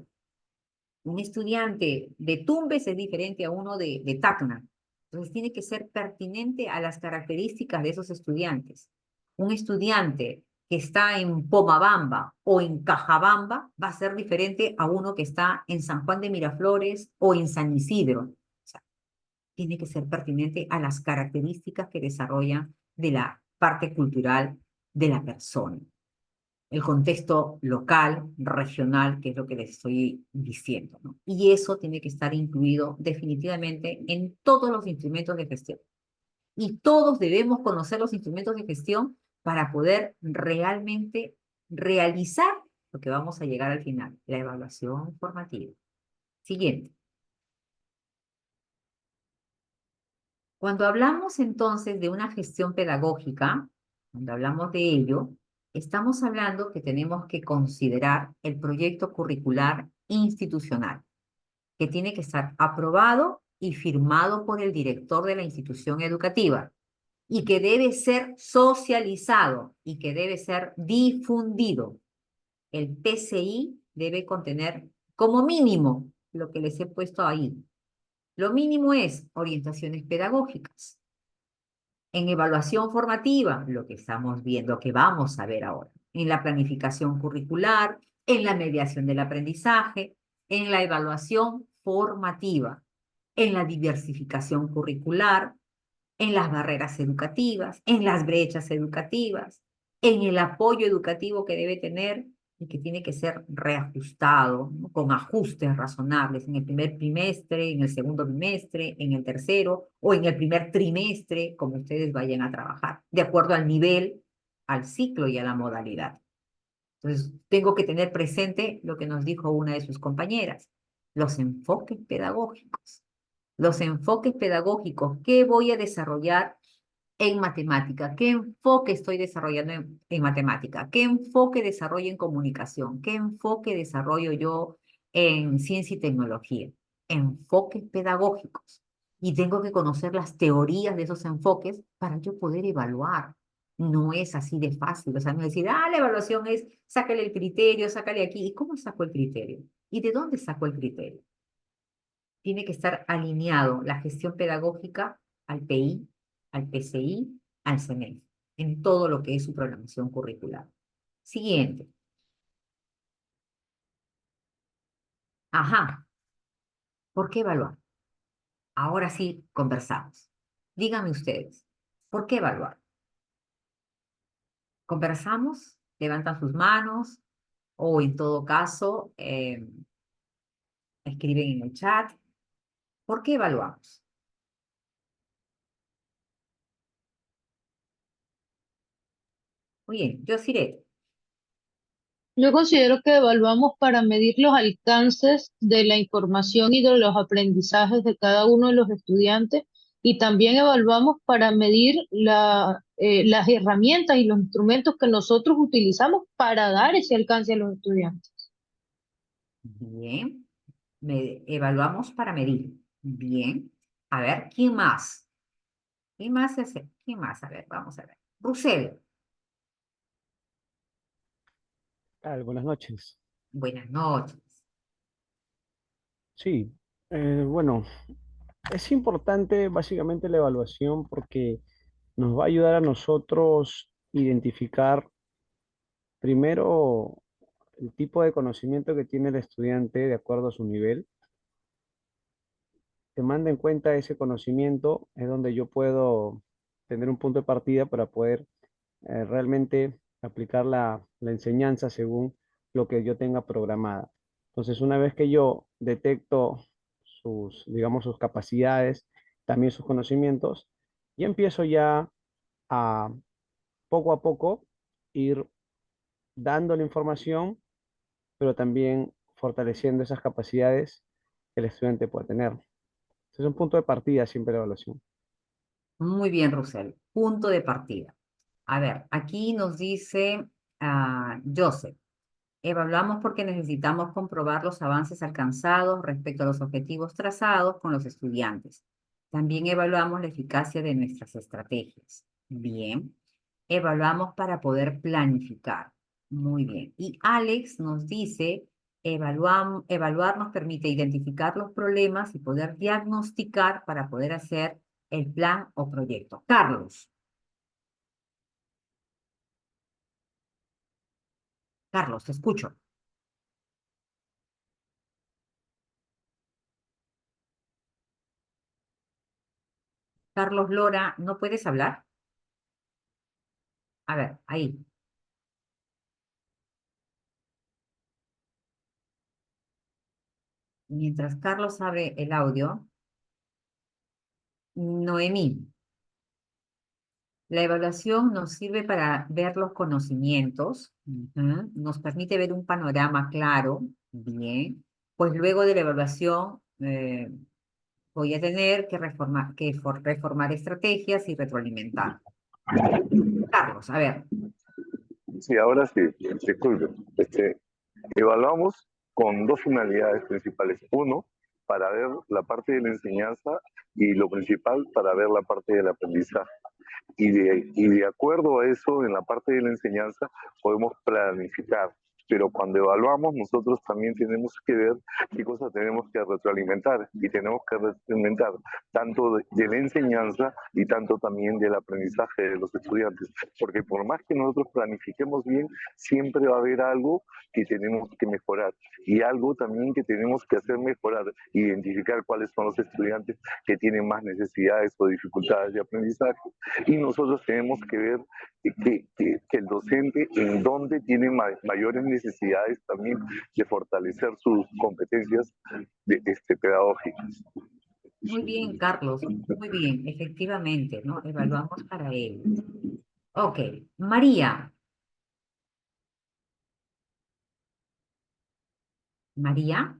Un estudiante de Tumbes es diferente a uno de Tacna. Entonces tiene que ser pertinente a las características de esos estudiantes. Un estudiante que está en Pomabamba o en Cajabamba va a ser diferente a uno que está en San Juan de Miraflores o en San Isidro. O sea, tiene que ser pertinente a las características que desarrollan de la parte cultural de la persona. El contexto local, regional, que es lo que les estoy diciendo, ¿no? Y eso tiene que estar incluido definitivamente en todos los instrumentos de gestión. Y todos debemos conocer los instrumentos de gestión para poder realmente realizar lo que vamos a llegar al final, la evaluación formativa. Siguiente. Cuando hablamos entonces de una gestión pedagógica, cuando hablamos de ello, estamos hablando que tenemos que considerar el proyecto curricular institucional, que tiene que estar aprobado y firmado por el director de la institución educativa. y que debe ser socializado y que debe ser difundido. El PCI debe contener como mínimo lo que les he puesto ahí. Lo mínimo es orientaciones pedagógicas. En evaluación formativa, lo que estamos viendo, que vamos a ver ahora. En la planificación curricular, en la mediación del aprendizaje, en la evaluación formativa, en la diversificación curricular, en las barreras educativas, en las brechas educativas, en el apoyo educativo que debe tener y que tiene que ser reajustado, ¿no? Con ajustes razonables en el primer trimestre, en el segundo trimestre, en el tercero o en el primer trimestre, como ustedes vayan a trabajar, de acuerdo al nivel, al ciclo y a la modalidad. Entonces, tengo que tener presente lo que nos dijo una de sus compañeras, los enfoques pedagógicos. Los enfoques pedagógicos, ¿qué voy a desarrollar en matemática? ¿Qué enfoque estoy desarrollando en matemática? ¿Qué enfoque desarrollo en comunicación? ¿Qué enfoque desarrollo yo en ciencia y tecnología? Enfoques pedagógicos. Y tengo que conocer las teorías de esos enfoques para yo poder evaluar. No es así de fácil. O sea, no es decir, la evaluación es, sácale el criterio, sácale aquí. ¿Y cómo saco el criterio? ¿Y de dónde saco el criterio? Tiene que estar alineado la gestión pedagógica al PI, al PCI, al CNEF, en todo lo que es su programación curricular. Siguiente. Ajá, ¿por qué evaluar? Ahora sí conversamos. Díganme ustedes, ¿por qué evaluar? ¿Conversamos? ¿Levantan sus manos? O en todo caso, escriben en el chat. ¿Por qué evaluamos? Muy bien, yo diré. Yo considero que evaluamos para medir los alcances de la información y de los aprendizajes de cada uno de los estudiantes y también evaluamos para medir las herramientas y los instrumentos que nosotros utilizamos para dar ese alcance a los estudiantes. Bien, evaluamos para medir. Bien. A ver, ¿quién más? ¿Quién más hace? ¿Quién más? A ver, vamos a ver. Rusel, Buenas noches. buenas noches. Sí, bueno, es importante básicamente la evaluación porque nos va a ayudar a nosotros identificar primero el tipo de conocimiento que tiene el estudiante de acuerdo a su nivel. Te manda en cuenta ese conocimiento, es donde yo puedo tener un punto de partida para poder realmente aplicar la enseñanza según lo que yo tenga programada. Entonces, una vez que yo detecto sus, digamos, sus capacidades, también sus conocimientos, y empiezo ya a poco a poco ir dando la información, pero también fortaleciendo esas capacidades que el estudiante puede tener. Ese es un punto de partida siempre la evaluación. Muy bien, Rusel. Punto de partida. A ver, aquí nos dice Joseph. Evaluamos porque necesitamos comprobar los avances alcanzados respecto a los objetivos trazados con los estudiantes. También evaluamos la eficacia de nuestras estrategias. Bien. Evaluamos para poder planificar. Muy bien. Y Alex nos dice, evaluar nos permite identificar los problemas y poder diagnosticar para poder hacer el plan o proyecto. Carlos. Carlos, te escucho. Carlos Lora, ¿no puedes hablar? A ver, ahí. Mientras Carlos abre el audio, Noemí, la evaluación nos sirve para ver los conocimientos, nos permite ver un panorama claro, bien, pues luego de la evaluación voy a tener que reformar estrategias y retroalimentar. Carlos, a ver, Sí, ahora sí, disculpe. Evaluamos con dos finalidades principales. Uno, para ver la parte de la enseñanza y lo principal, para ver la parte del aprendizaje. y de acuerdo a eso, en la parte de la enseñanza, podemos planificar. Pero cuando evaluamos, nosotros también tenemos que ver qué cosas tenemos que retroalimentar. Y tenemos que retroalimentar tanto de la enseñanza y tanto también del aprendizaje de los estudiantes. Porque por más que nosotros planifiquemos bien, siempre va a haber algo que tenemos que mejorar. Y algo también que tenemos que hacer mejorar. Identificar cuáles son los estudiantes que tienen más necesidades o dificultades de aprendizaje. Y nosotros tenemos que ver que el docente en dónde tiene mayores necesidades también de fortalecer sus competencias pedagógicas. Muy bien, Carlos, muy bien, efectivamente, ¿no? Evaluamos para él. Ok, María. María,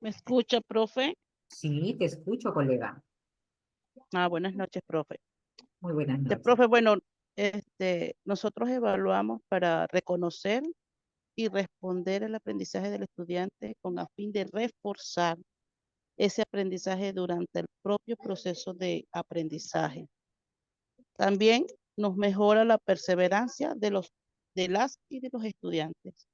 ¿Me escucha, profe? sí, te escucho, colega. Buenas noches, profe. Muy buenas noches. Profe, bueno, nosotros evaluamos para reconocer y responder el aprendizaje del estudiante con a fin de reforzar ese aprendizaje durante el propio proceso de aprendizaje. También nos mejora la perseverancia de las y de los estudiantes.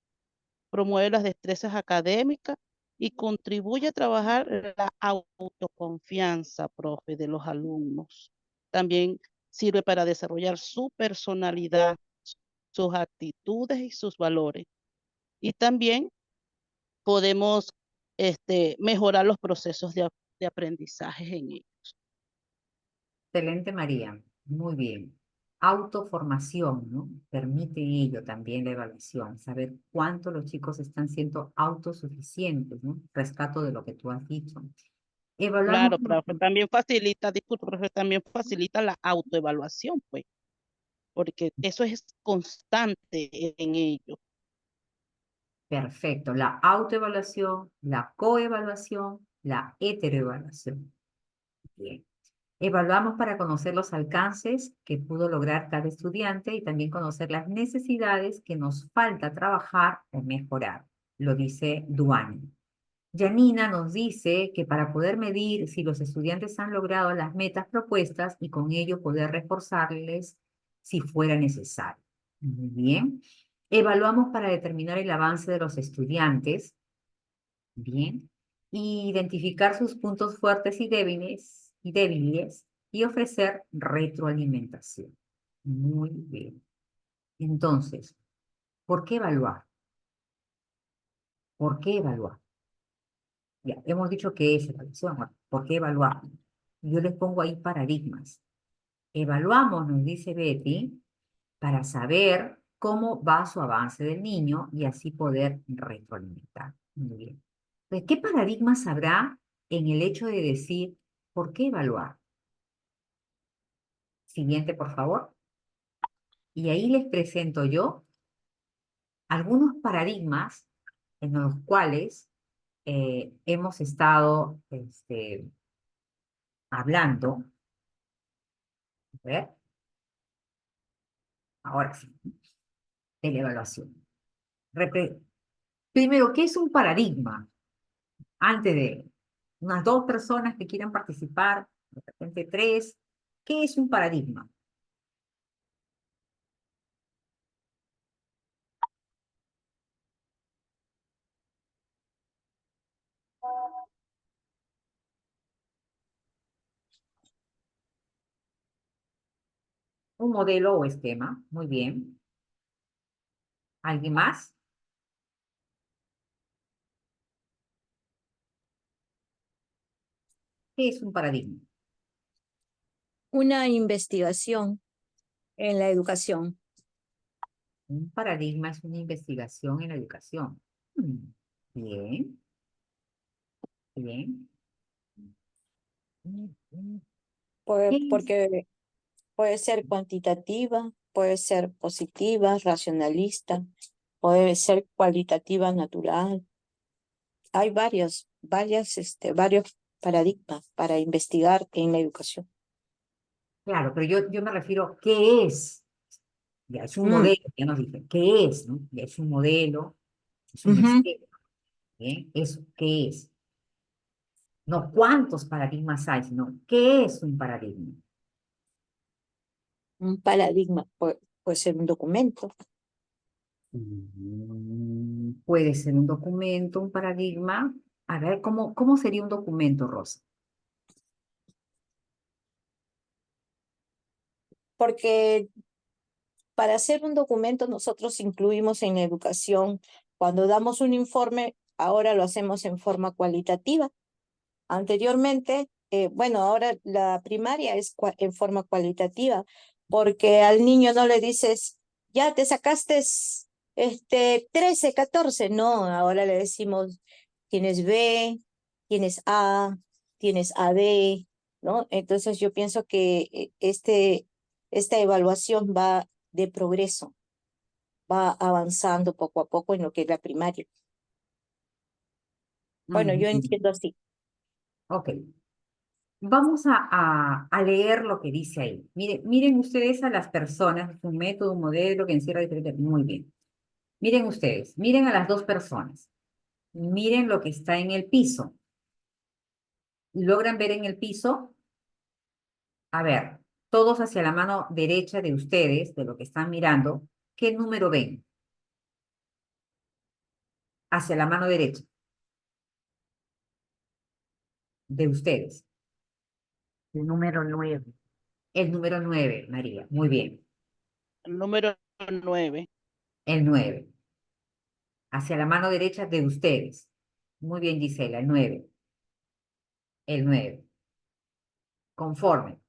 Promueve las destrezas académicas y contribuye a trabajar la autoconfianza, profe, de los alumnos. También sirve para desarrollar su personalidad, sus actitudes y sus valores. Y también podemos mejorar los procesos de aprendizaje en ellos. Excelente, María. Muy bien. Autoformación, ¿no? Permite ello también la evaluación, saber cuánto los chicos están siendo autosuficientes, ¿no? Rescato de lo que tú has dicho. Evaluamos. Claro, profe, también facilita, disculpe, profe, también facilita la autoevaluación, pues, porque eso es constante en ellos. Perfecto. La autoevaluación, la coevaluación, la heteroevaluación. Bien. Evaluamos para conocer los alcances que pudo lograr cada estudiante y también conocer las necesidades que nos falta trabajar o mejorar, lo dice Duani. Janina nos dice que para poder medir si los estudiantes han logrado las metas propuestas y con ello poder reforzarles si fuera necesario. Muy bien. Evaluamos para determinar el avance de los estudiantes. Bien. Y identificar sus puntos fuertes y débiles y ofrecer retroalimentación. Muy bien. Entonces, ¿por qué evaluar? ¿Por qué evaluar? Ya, hemos dicho que es evaluación. ¿Por qué evaluar? Yo les pongo ahí paradigmas. Evaluamos, nos dice Betty, para saber cómo va su avance del niño y así poder retroalimentar. Muy bien. Entonces, ¿qué paradigmas habrá en el hecho de decir por qué evaluar? Siguiente, por favor. Y ahí les presento yo algunos paradigmas en los cuales hemos estado hablando. A ver, ahora sí, de la evaluación. Primero, ¿qué es un paradigma? Antes de unas 2 personas que quieran participar, de repente 3, ¿qué es un paradigma? Un modelo o esquema, muy bien. ¿Alguien más? ¿Qué es un paradigma? Una investigación en la educación. Un paradigma es una investigación en la educación. Bien, bien. ¿Qué es? Porque puede ser cuantitativa, puede ser positiva, racionalista, puede ser cualitativa, natural. Hay varios paradigmas para investigar en la educación. Claro, pero yo me refiero, ¿qué es? Ya es un modelo, ya nos dije, ¿qué es? ¿No? Ya es un modelo, es un esquema. Bien, ¿eso qué es? No cuántos paradigmas hay, sino qué es un paradigma. Un paradigma puede ser un documento. Puede ser un documento, un paradigma. A ver, ¿cómo sería un documento, Rosa? Porque para hacer un documento nosotros incluimos en la educación, cuando damos un informe, ahora lo hacemos en forma cualitativa. Anteriormente, bueno, ahora la primaria es en forma cualitativa, porque al niño no le dices, ya te sacaste 13, 14, no, ahora le decimos, tienes B, tienes A, tienes AD, ¿no? Entonces yo pienso que esta evaluación va de progreso, va avanzando poco a poco en lo que es la primaria. Bueno, yo entiendo así. Ok. Vamos a leer lo que dice ahí. Miren ustedes a las personas, es un método, un modelo que encierra diferentes. Muy bien. Miren ustedes, miren a las dos personas. Miren lo que está en el piso. ¿Logran ver en el piso? A ver, todos hacia la mano derecha de ustedes, de lo que están mirando, ¿qué número ven? Hacia la mano derecha de ustedes. El número 9. El número 9, María. Muy bien. El número 9. El 9. Hacia la mano derecha de ustedes. Muy bien, Gisela, el 9. El 9. Conforme,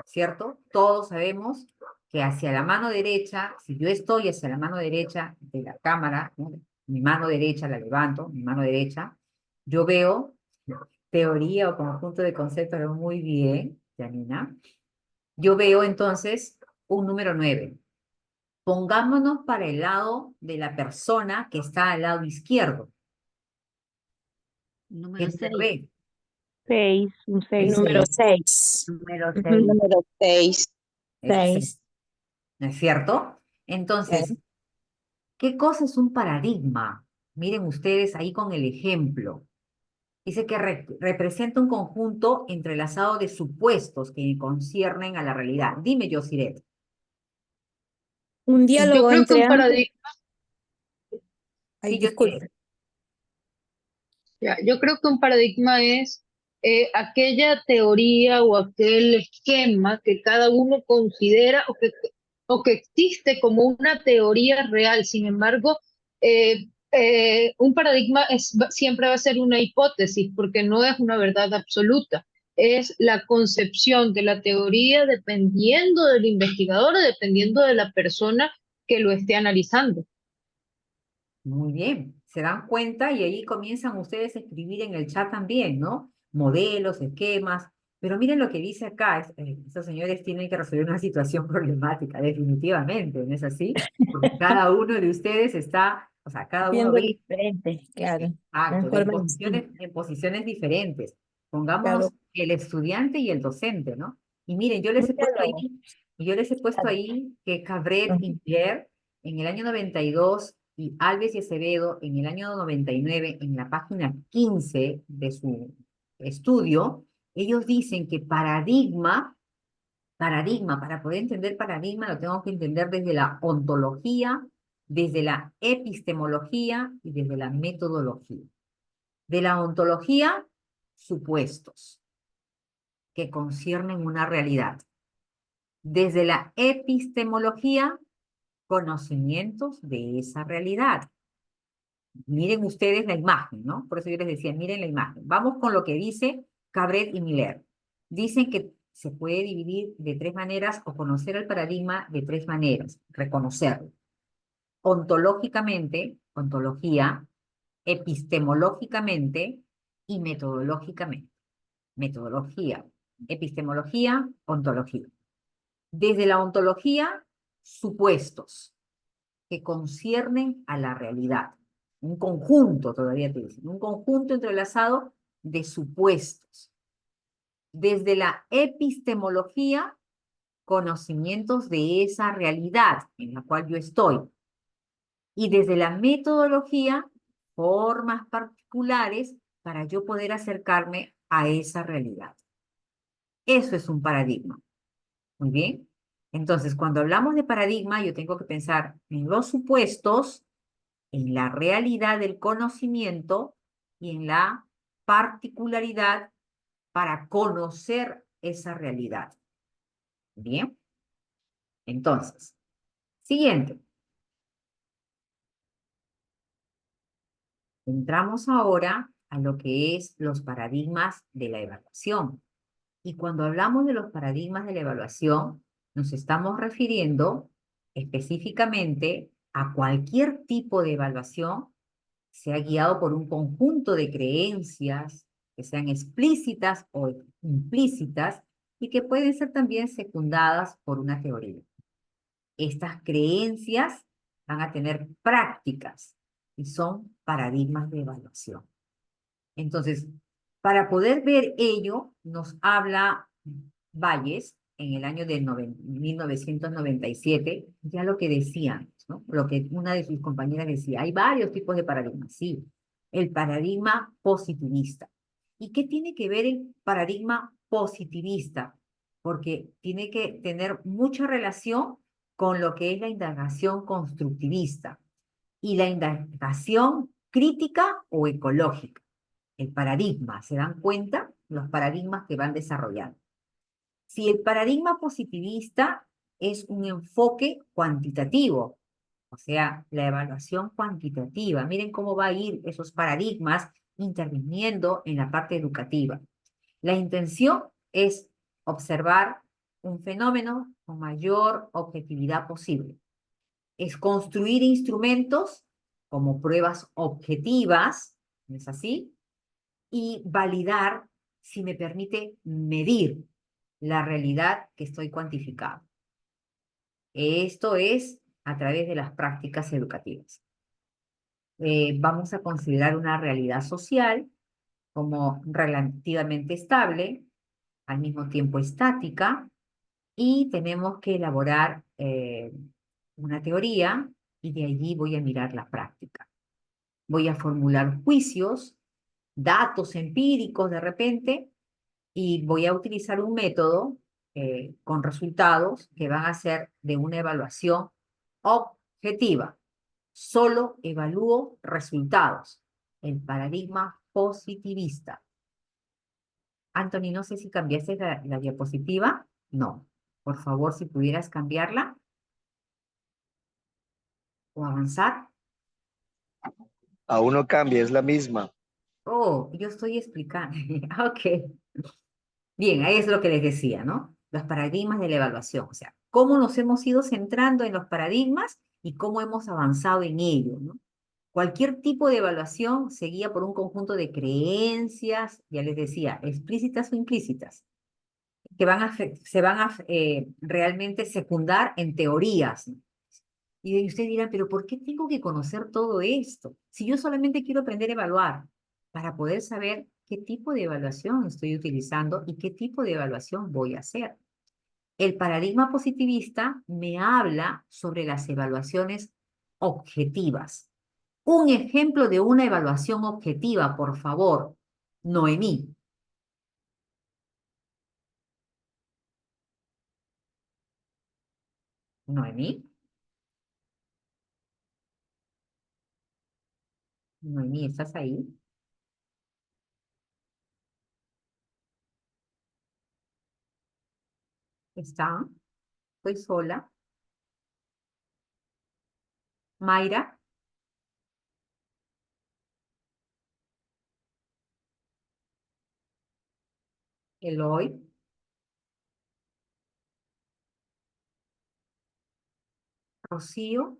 ¿cierto? Todos sabemos que hacia la mano derecha, si yo estoy hacia la mano derecha de la cámara, ¿no? Mi mano derecha la levanto, mi mano derecha, yo veo teoría o conjunto de conceptos, pero muy bien, Janina. Yo veo entonces un número 9. Pongámonos para el lado de la persona que está al lado izquierdo. ¿Qué Número número 6. ve? 6, un 6. Número 6. Número Ujú, 6. número 6. Excelente. 6. ¿No es cierto? Entonces, ¿qué cosa es un paradigma? Miren ustedes ahí con el ejemplo. Dice que representa un conjunto entrelazado de supuestos que conciernen a la realidad. Dime, Yosiret. Un Yo diálogo creo que entre un ambos. paradigma, Ay, Sí, disculpe. yo creo que un paradigma es aquella teoría o aquel esquema que cada uno considera o que existe como una teoría real. Sin embargo, un paradigma siempre va a ser una hipótesis porque no es una verdad absoluta. Es la concepción de la teoría dependiendo del investigador o dependiendo de la persona que lo esté analizando. Muy bien. Se dan cuenta y ahí comienzan ustedes a escribir en el chat también, ¿no? Modelos, esquemas. Pero miren lo que dice acá. Estos señores tienen que resolver una situación problemática, definitivamente, ¿no es así? Porque cada uno de ustedes está, o sea, cada uno Viendo ve. diferente, claro. Exacto, En forma distinta. en posiciones diferentes. Pongámonos Claro. el estudiante y el docente, ¿no? Y miren, Un diálogo. yo les he puesto ahí que Cabret y Pierre en el año 92 y Alves y Acevedo en el año 99, en la página 15 de su estudio, ellos dicen que paradigma, para poder entender paradigma lo tengo que entender desde la ontología, desde la epistemología y desde la metodología. De la ontología, supuestos que conciernen una realidad. Desde la epistemología, conocimientos de esa realidad. Miren ustedes la imagen, ¿no? Por eso yo les decía, miren la imagen. Vamos con lo que dice Cabret y Miller. Dicen que se puede dividir de tres maneras o conocer el paradigma de tres maneras, reconocerlo. Ontológicamente, ontología, epistemológicamente y metodológicamente. Metodología, epistemología, ontología. Desde la ontología, supuestos que conciernen a la realidad. Un conjunto, todavía te dicen, un conjunto entrelazado de supuestos. Desde la epistemología, conocimientos de esa realidad en la cual yo estoy. Y desde la metodología, formas particulares para yo poder acercarme a esa realidad. Eso es un paradigma. Muy bien. Entonces, cuando hablamos de paradigma, yo tengo que pensar en los supuestos, en la realidad del conocimiento y en la particularidad para conocer esa realidad. Bien. Entonces, siguiente. Entramos ahora a lo que es los paradigmas de la evaluación. Y cuando hablamos de los paradigmas de la evaluación, nos estamos refiriendo específicamente a cualquier tipo de evaluación, sea guiado por un conjunto de creencias que sean explícitas o implícitas y que pueden ser también secundadas por una teoría. Estas creencias van a tener prácticas y son paradigmas de evaluación. Entonces, para poder ver ello, nos habla Valles en el año de 1997, ya lo que decían, ¿no? Lo que una de sus compañeras decía, hay varios tipos de paradigmas, sí. El paradigma positivista. ¿Y qué tiene que ver el paradigma positivista? Porque tiene que tener mucha relación con lo que es la indagación constructivista y la indagación crítica o ecológica. El paradigma, ¿se dan cuenta? Los paradigmas que van desarrollando. Si el paradigma positivista es un enfoque cuantitativo, o sea, la evaluación cuantitativa, miren cómo va a ir esos paradigmas interviniendo en la parte educativa. La intención es observar un fenómeno con mayor objetividad posible. Es construir instrumentos como pruebas objetivas, ¿no es así? Y validar, si me permite, medir la realidad que estoy cuantificando. Esto es a través de las prácticas educativas. Vamos a considerar una realidad social como relativamente estable, al mismo tiempo estática, y tenemos que elaborar una teoría y de allí voy a mirar la práctica. Voy a formular juicios, datos empíricos de repente, y voy a utilizar un método con resultados que van a ser de una evaluación objetiva. Solo evalúo resultados. El paradigma positivista. Anthony, no sé si cambiaste la diapositiva. No. Por favor, si pudieras cambiarla o avanzar. Aún no cambia, es la misma. Oh, yo estoy explicando. Ok. Bien, ahí es lo que les decía, ¿no? Los paradigmas de la evaluación, o sea, cómo nos hemos ido centrando en los paradigmas y cómo hemos avanzado en ello, ¿no? Cualquier tipo de evaluación se guía por un conjunto de creencias, ya les decía, explícitas o implícitas, que se van a realmente secundar en teorías, ¿no? Y ustedes dirán, pero ¿por qué tengo que conocer todo esto? Si yo solamente quiero aprender a evaluar para poder saber qué tipo de evaluación estoy utilizando y qué tipo de evaluación voy a hacer. El paradigma positivista me habla sobre las evaluaciones objetivas. Un ejemplo de una evaluación objetiva, por favor, Noemí. Noemí. Noemí, ¿estás ahí? ¿Está? Estoy sola. Mayra. Eloy. Rocío.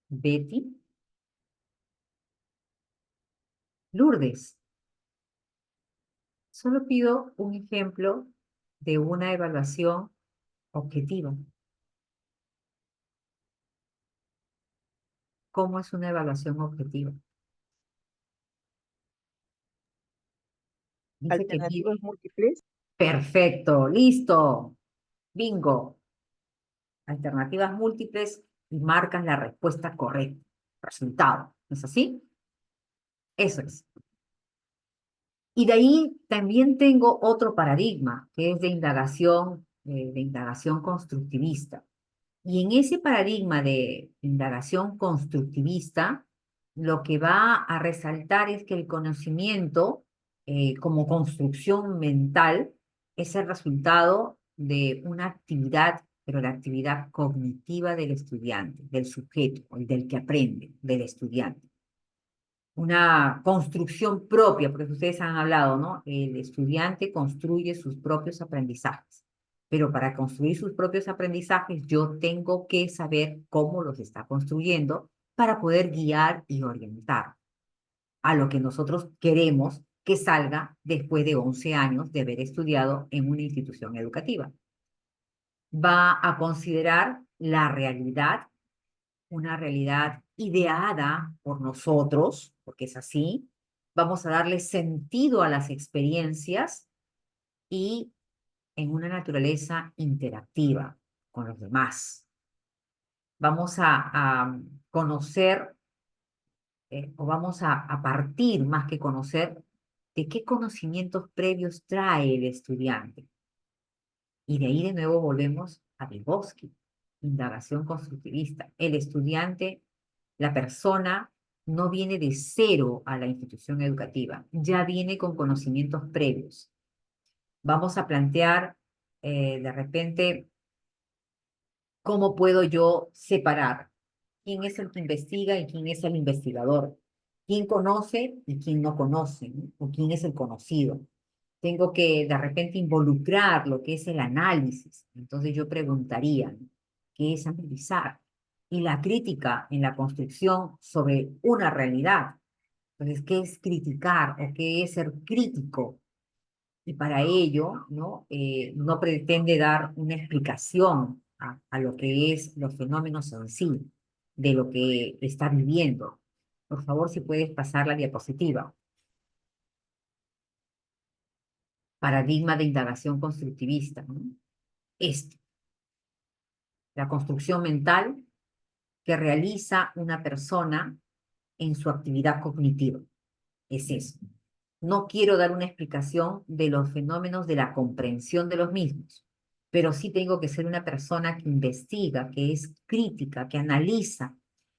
Betty. Lourdes. Solo pido un ejemplo de una evaluación objetiva. ¿Cómo es una evaluación objetiva? Dice que Alternativas múltiples. perfecto, listo, bingo. Alternativas múltiples y marcas la respuesta correcta. Resultado, ¿no es así? Eso es. Y de ahí también tengo otro paradigma, que es de indagación constructivista. Y en ese paradigma de indagación constructivista, lo que va a resaltar es que el conocimiento, como construcción mental, es el resultado de una actividad, pero la actividad cognitiva del estudiante, del sujeto, o del que aprende, del estudiante. Una construcción propia, porque ustedes han hablado, ¿no? El estudiante construye sus propios aprendizajes, pero para construir sus propios aprendizajes yo tengo que saber cómo los está construyendo para poder guiar y orientar a lo que nosotros queremos que salga después de 11 años de haber estudiado en una institución educativa. Va a considerar la realidad, una realidad ideada por nosotros, porque es así. Vamos a darle sentido a las experiencias y en una naturaleza interactiva con los demás. Vamos a conocer, o vamos a partir más que conocer, de qué conocimientos previos trae el estudiante. Y de ahí de nuevo volvemos a Vygotsky, indagación constructivista. El estudiante, la persona, no viene de cero a la institución educativa, ya viene con conocimientos previos. Vamos a plantear de repente cómo puedo yo separar quién es el que investiga y quién es el investigador, quién conoce y quién no conoce, ¿no? O quién es el conocido. Tengo que de repente involucrar lo que es el análisis. Entonces yo preguntaría, ¿no? ¿Qué es analizar? Y la crítica en la construcción sobre una realidad. Entonces, ¿qué es criticar o qué es ser crítico? Y para ello, ¿no? No pretende dar una explicación a lo que es los fenómenos en sí, de lo que está viviendo. Por favor, si puedes pasar la diapositiva. Paradigma de indagación constructivista, ¿no? La construcción mental que realiza una persona en su actividad cognitiva. Es eso. No quiero dar una explicación de los fenómenos de la comprensión de los mismos, pero sí tengo que ser una persona que investiga, que es crítica, que analiza.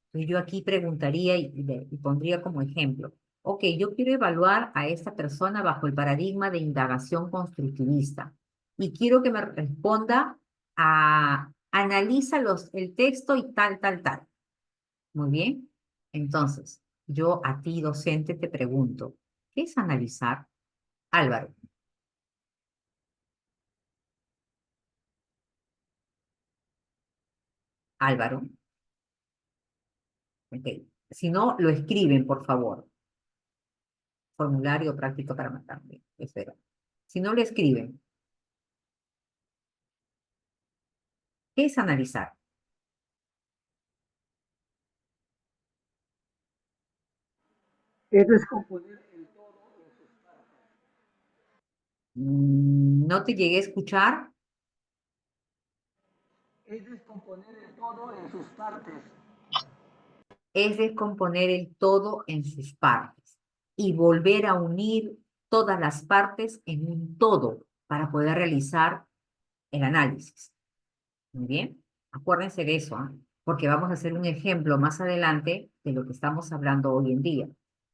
Entonces yo aquí preguntaría y pondría como ejemplo, ok, yo quiero evaluar a esta persona bajo el paradigma de indagación constructivista y quiero que me responda a analiza el texto y tal, tal, tal. Muy bien. Entonces, yo a ti, docente, te pregunto, ¿qué es analizar? Álvaro. Álvaro. Ok. Si no, lo escriben, por favor. Formulario práctico para matarme. Espera. Si no lo escriben, ¿qué es analizar? Es descomponer el todo en sus partes. No te llegué a escuchar. Es descomponer el todo en sus partes. Es descomponer el todo en sus partes y volver a unir todas las partes en un todo para poder realizar el análisis. Muy bien, acuérdense de eso, ¿eh? Porque vamos a hacer un ejemplo más adelante de lo que estamos hablando hoy en día.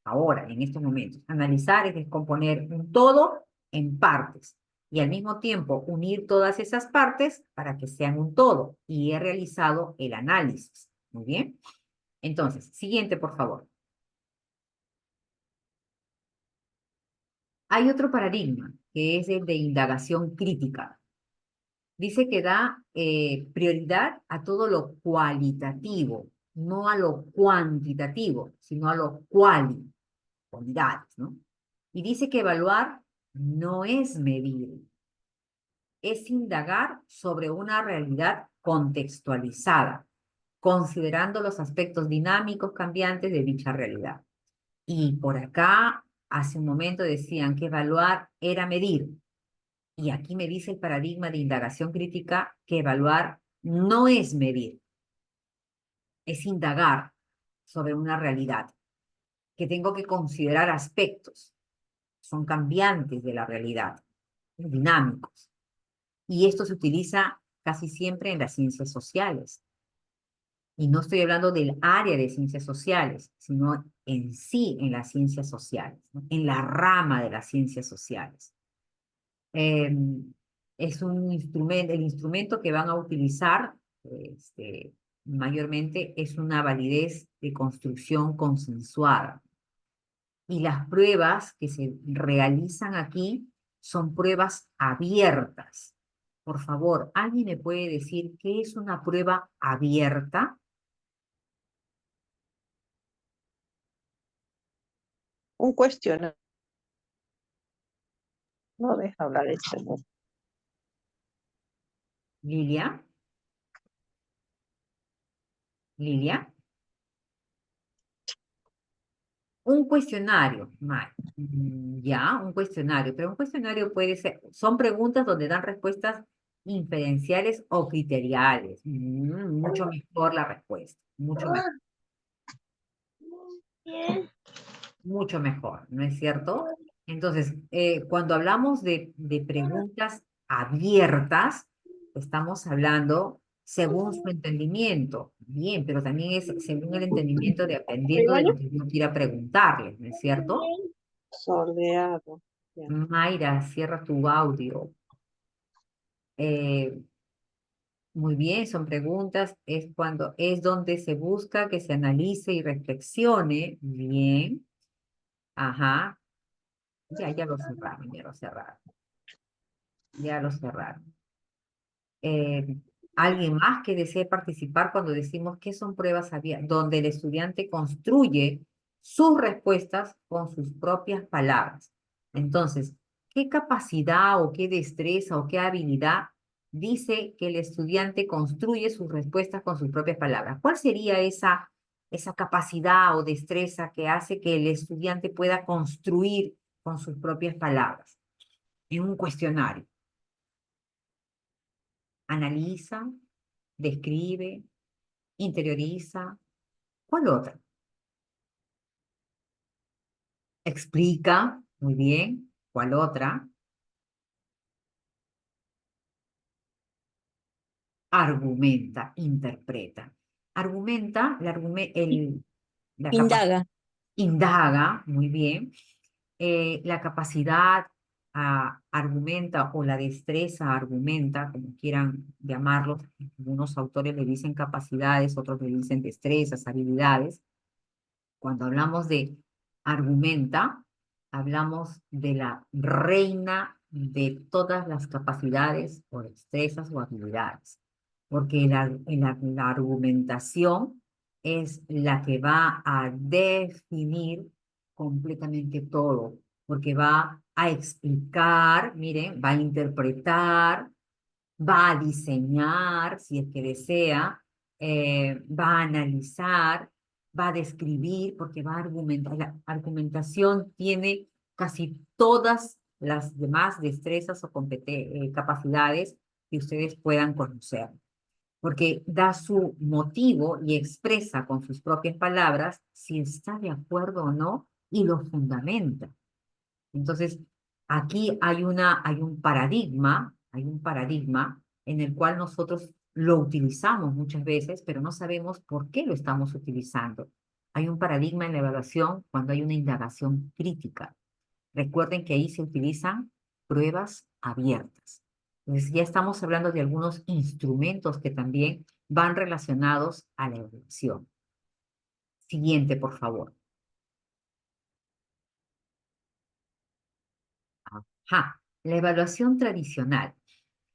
Ahora, en estos momentos, analizar es descomponer un todo en partes y al mismo tiempo unir todas esas partes para que sean un todo y he realizado el análisis. Muy bien. Entonces, siguiente, por favor. Hay otro paradigma que es el de indagación crítica. Dice que da prioridad a todo lo cualitativo, no a lo cuantitativo, sino a lo cualidades, ¿no? Y dice que evaluar no es medir, es indagar sobre una realidad contextualizada, considerando los aspectos dinámicos cambiantes de dicha realidad. Y por acá, hace un momento decían que evaluar era medir. Y aquí me dice el paradigma de indagación crítica que evaluar no es medir, es indagar sobre una realidad. que tengo que considerar aspectos, son cambiantes de la realidad, dinámicos. Y esto se utiliza casi siempre en las ciencias sociales. Y no estoy hablando del área de ciencias sociales, sino en sí en las ciencias sociales, ¿no? En la rama de las ciencias sociales. Es un instrumento, el instrumento que van a utilizar mayormente es una validez de construcción consensuada. Y las pruebas que se realizan aquí son pruebas abiertas. Por favor, ¿alguien me puede decir qué es una prueba abierta? Un cuestionario. No deja hablar este. Lilia. Lilia. Un cuestionario, ya, un cuestionario, pero un cuestionario puede ser, son preguntas donde dan respuestas inferenciales o criteriales. Mucho mejor la respuesta, mucho mejor. Mucho mejor, ¿no es cierto? Entonces, cuando hablamos de preguntas abiertas, estamos hablando según su entendimiento. Bien, pero también es según el entendimiento dependiendo de lo que yo quiera preguntarle, ¿no es cierto? Soleado. Ya. Mayra, cierra tu audio. Muy bien, son preguntas, es donde se busca que se analice y reflexione. Bien, ajá. Ya lo cerraron, ya lo cerraron. Ya lo cerraron. ¿Alguien más que desee participar cuando decimos que son pruebas abiertas, donde el estudiante construye sus respuestas con sus propias palabras? Entonces, ¿qué capacidad o qué destreza o qué habilidad dice que el estudiante construye sus respuestas con sus propias palabras? ¿Cuál sería esa capacidad o destreza que hace que el estudiante pueda construir con sus propias palabras en un cuestionario? Analiza, describe, interioriza. ¿Cuál otra? Explica, muy bien. ¿Cuál otra? Argumenta, interpreta. Argumenta, la Indaga. indaga, muy bien. La capacidad argumenta o la destreza argumenta, como quieran llamarlo. Algunos autores le dicen capacidades, otros le dicen destrezas, habilidades. Cuando hablamos de argumenta, hablamos de la reina de todas las capacidades o destrezas o habilidades, porque la argumentación es la que va a definir completamente todo, porque va a explicar, miren, va a interpretar, va a diseñar, si es que desea, va a analizar, va a describir, porque va a argumentar. La argumentación tiene casi todas las demás destrezas o capacidades que ustedes puedan conocer, porque da su motivo y expresa con sus propias palabras si está de acuerdo o no y lo fundamenta. Entonces, aquí hay un paradigma en el cual nosotros lo utilizamos muchas veces, pero no sabemos por qué lo estamos utilizando. Hay un paradigma en la evaluación cuando hay una indagación crítica. Recuerden que ahí se utilizan pruebas abiertas. Entonces, ya estamos hablando de algunos instrumentos que también van relacionados a la evaluación. Siguiente, por favor. Ajá, la evaluación tradicional.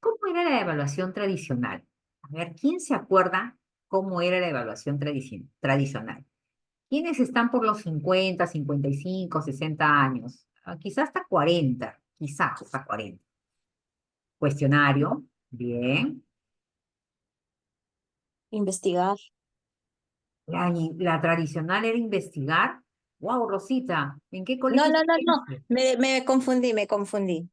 ¿Cómo era la evaluación tradicional? A ver, ¿quién se acuerda cómo era la evaluación tradicional? ¿Quiénes están por los 50, 55, 60 años? Quizás hasta 40, quizás hasta 40. Cuestionario, bien. Investigar. La tradicional era investigar. Wow, Rosita, ¿en qué No, colegio no, no, no. estuviste? Me confundí.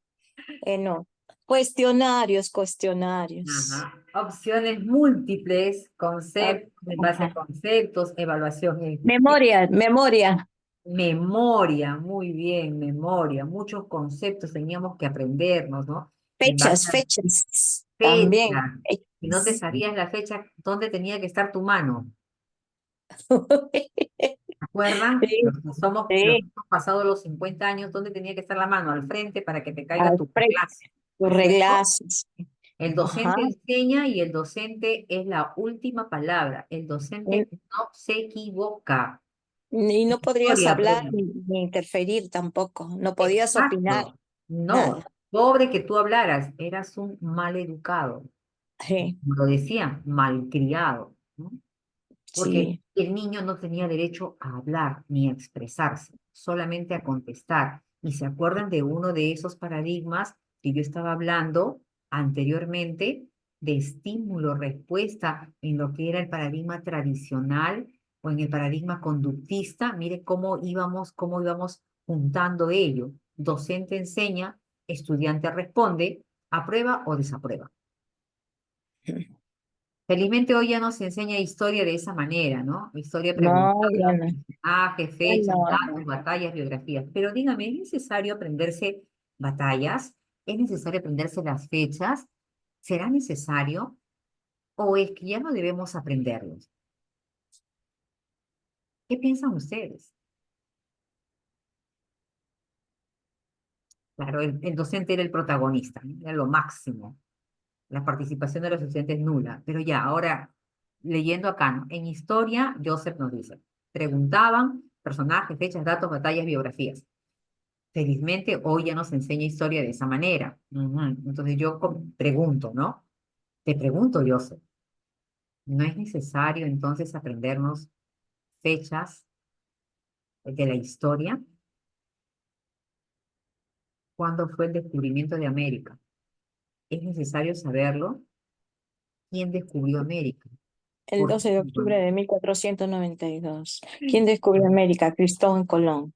No. Cuestionarios. Ajá. Opciones múltiples, conceptos, en base a Ajá. conceptos, evaluación. Memoria. Memoria, muy bien, memoria. Muchos conceptos teníamos que aprendernos, ¿no? En base a Fechas, también. fecha. Si no te sabías la fecha, ¿dónde tenía que estar tu mano? ¿Se acuerdan? Sí, Los que sí, hemos pasado los 50 años, ¿dónde tenía que estar la mano? Al frente para que te caiga al tu frente, clase, ¿no tus es cierto? reglazos. El Ajá. docente enseña y el docente es la última palabra. El docente no se equivoca. Y no podrías Historia, hablar aprende. ni interferir tampoco, no podías opinar, Exacto. No, nada. pobre que tú hablaras, eras un mal educado. Sí, Como lo decía, malcriado, ¿no? Porque sí, el niño no tenía derecho a hablar ni a expresarse, solamente a contestar. Y se acuerdan de uno de esos paradigmas que yo estaba hablando anteriormente, de estímulo-respuesta en lo que era el paradigma tradicional o en el paradigma conductista. Mire cómo íbamos juntando ello. Docente enseña, estudiante responde, aprueba o desaprueba. Felizmente hoy ya no se enseña historia de esa manera, ¿no? Historia no, ya preguntando, no, personajes, ya fechas, no, datos, no. batallas, biografías. Pero dígame, ¿es necesario aprenderse batallas? ¿Es necesario aprenderse las fechas? ¿Será necesario? ¿O es que ya no debemos aprenderlos? ¿Qué piensan ustedes? Claro, el docente era el protagonista, ¿no? Era lo máximo. La participación de los estudiantes nula. Pero ya, ahora, leyendo acá, ¿no? En historia, Joseph nos dice, preguntaban personajes, fechas, datos, batallas, biografías. Felizmente, hoy ya nos enseña historia de esa manera. Ujú. Entonces yo pregunto, ¿no? Te pregunto, Joseph, ¿no es necesario entonces aprendernos fechas de la historia? ¿Cuándo fue el descubrimiento de América? ¿Es necesario saberlo? ¿Quién descubrió América? El ¿Por 12 de qué? octubre de 1492. ¿Quién descubrió América? Cristóbal Colón.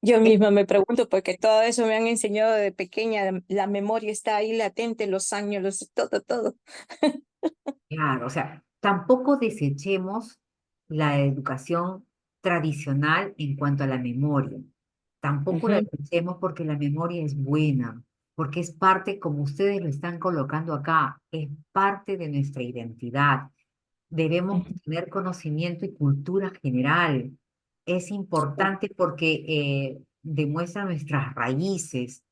Yo misma me pregunto porque todo eso me han enseñado de pequeña, la memoria está ahí latente, los años, todo, todo. Claro, o sea, tampoco desechemos la educación tradicional en cuanto a la memoria. Tampoco la Ujú. desechemos porque la memoria es buena, porque es parte, como ustedes lo están colocando acá, es parte de nuestra identidad. Debemos tener conocimiento y cultura general. Es importante porque demuestra nuestras raíces.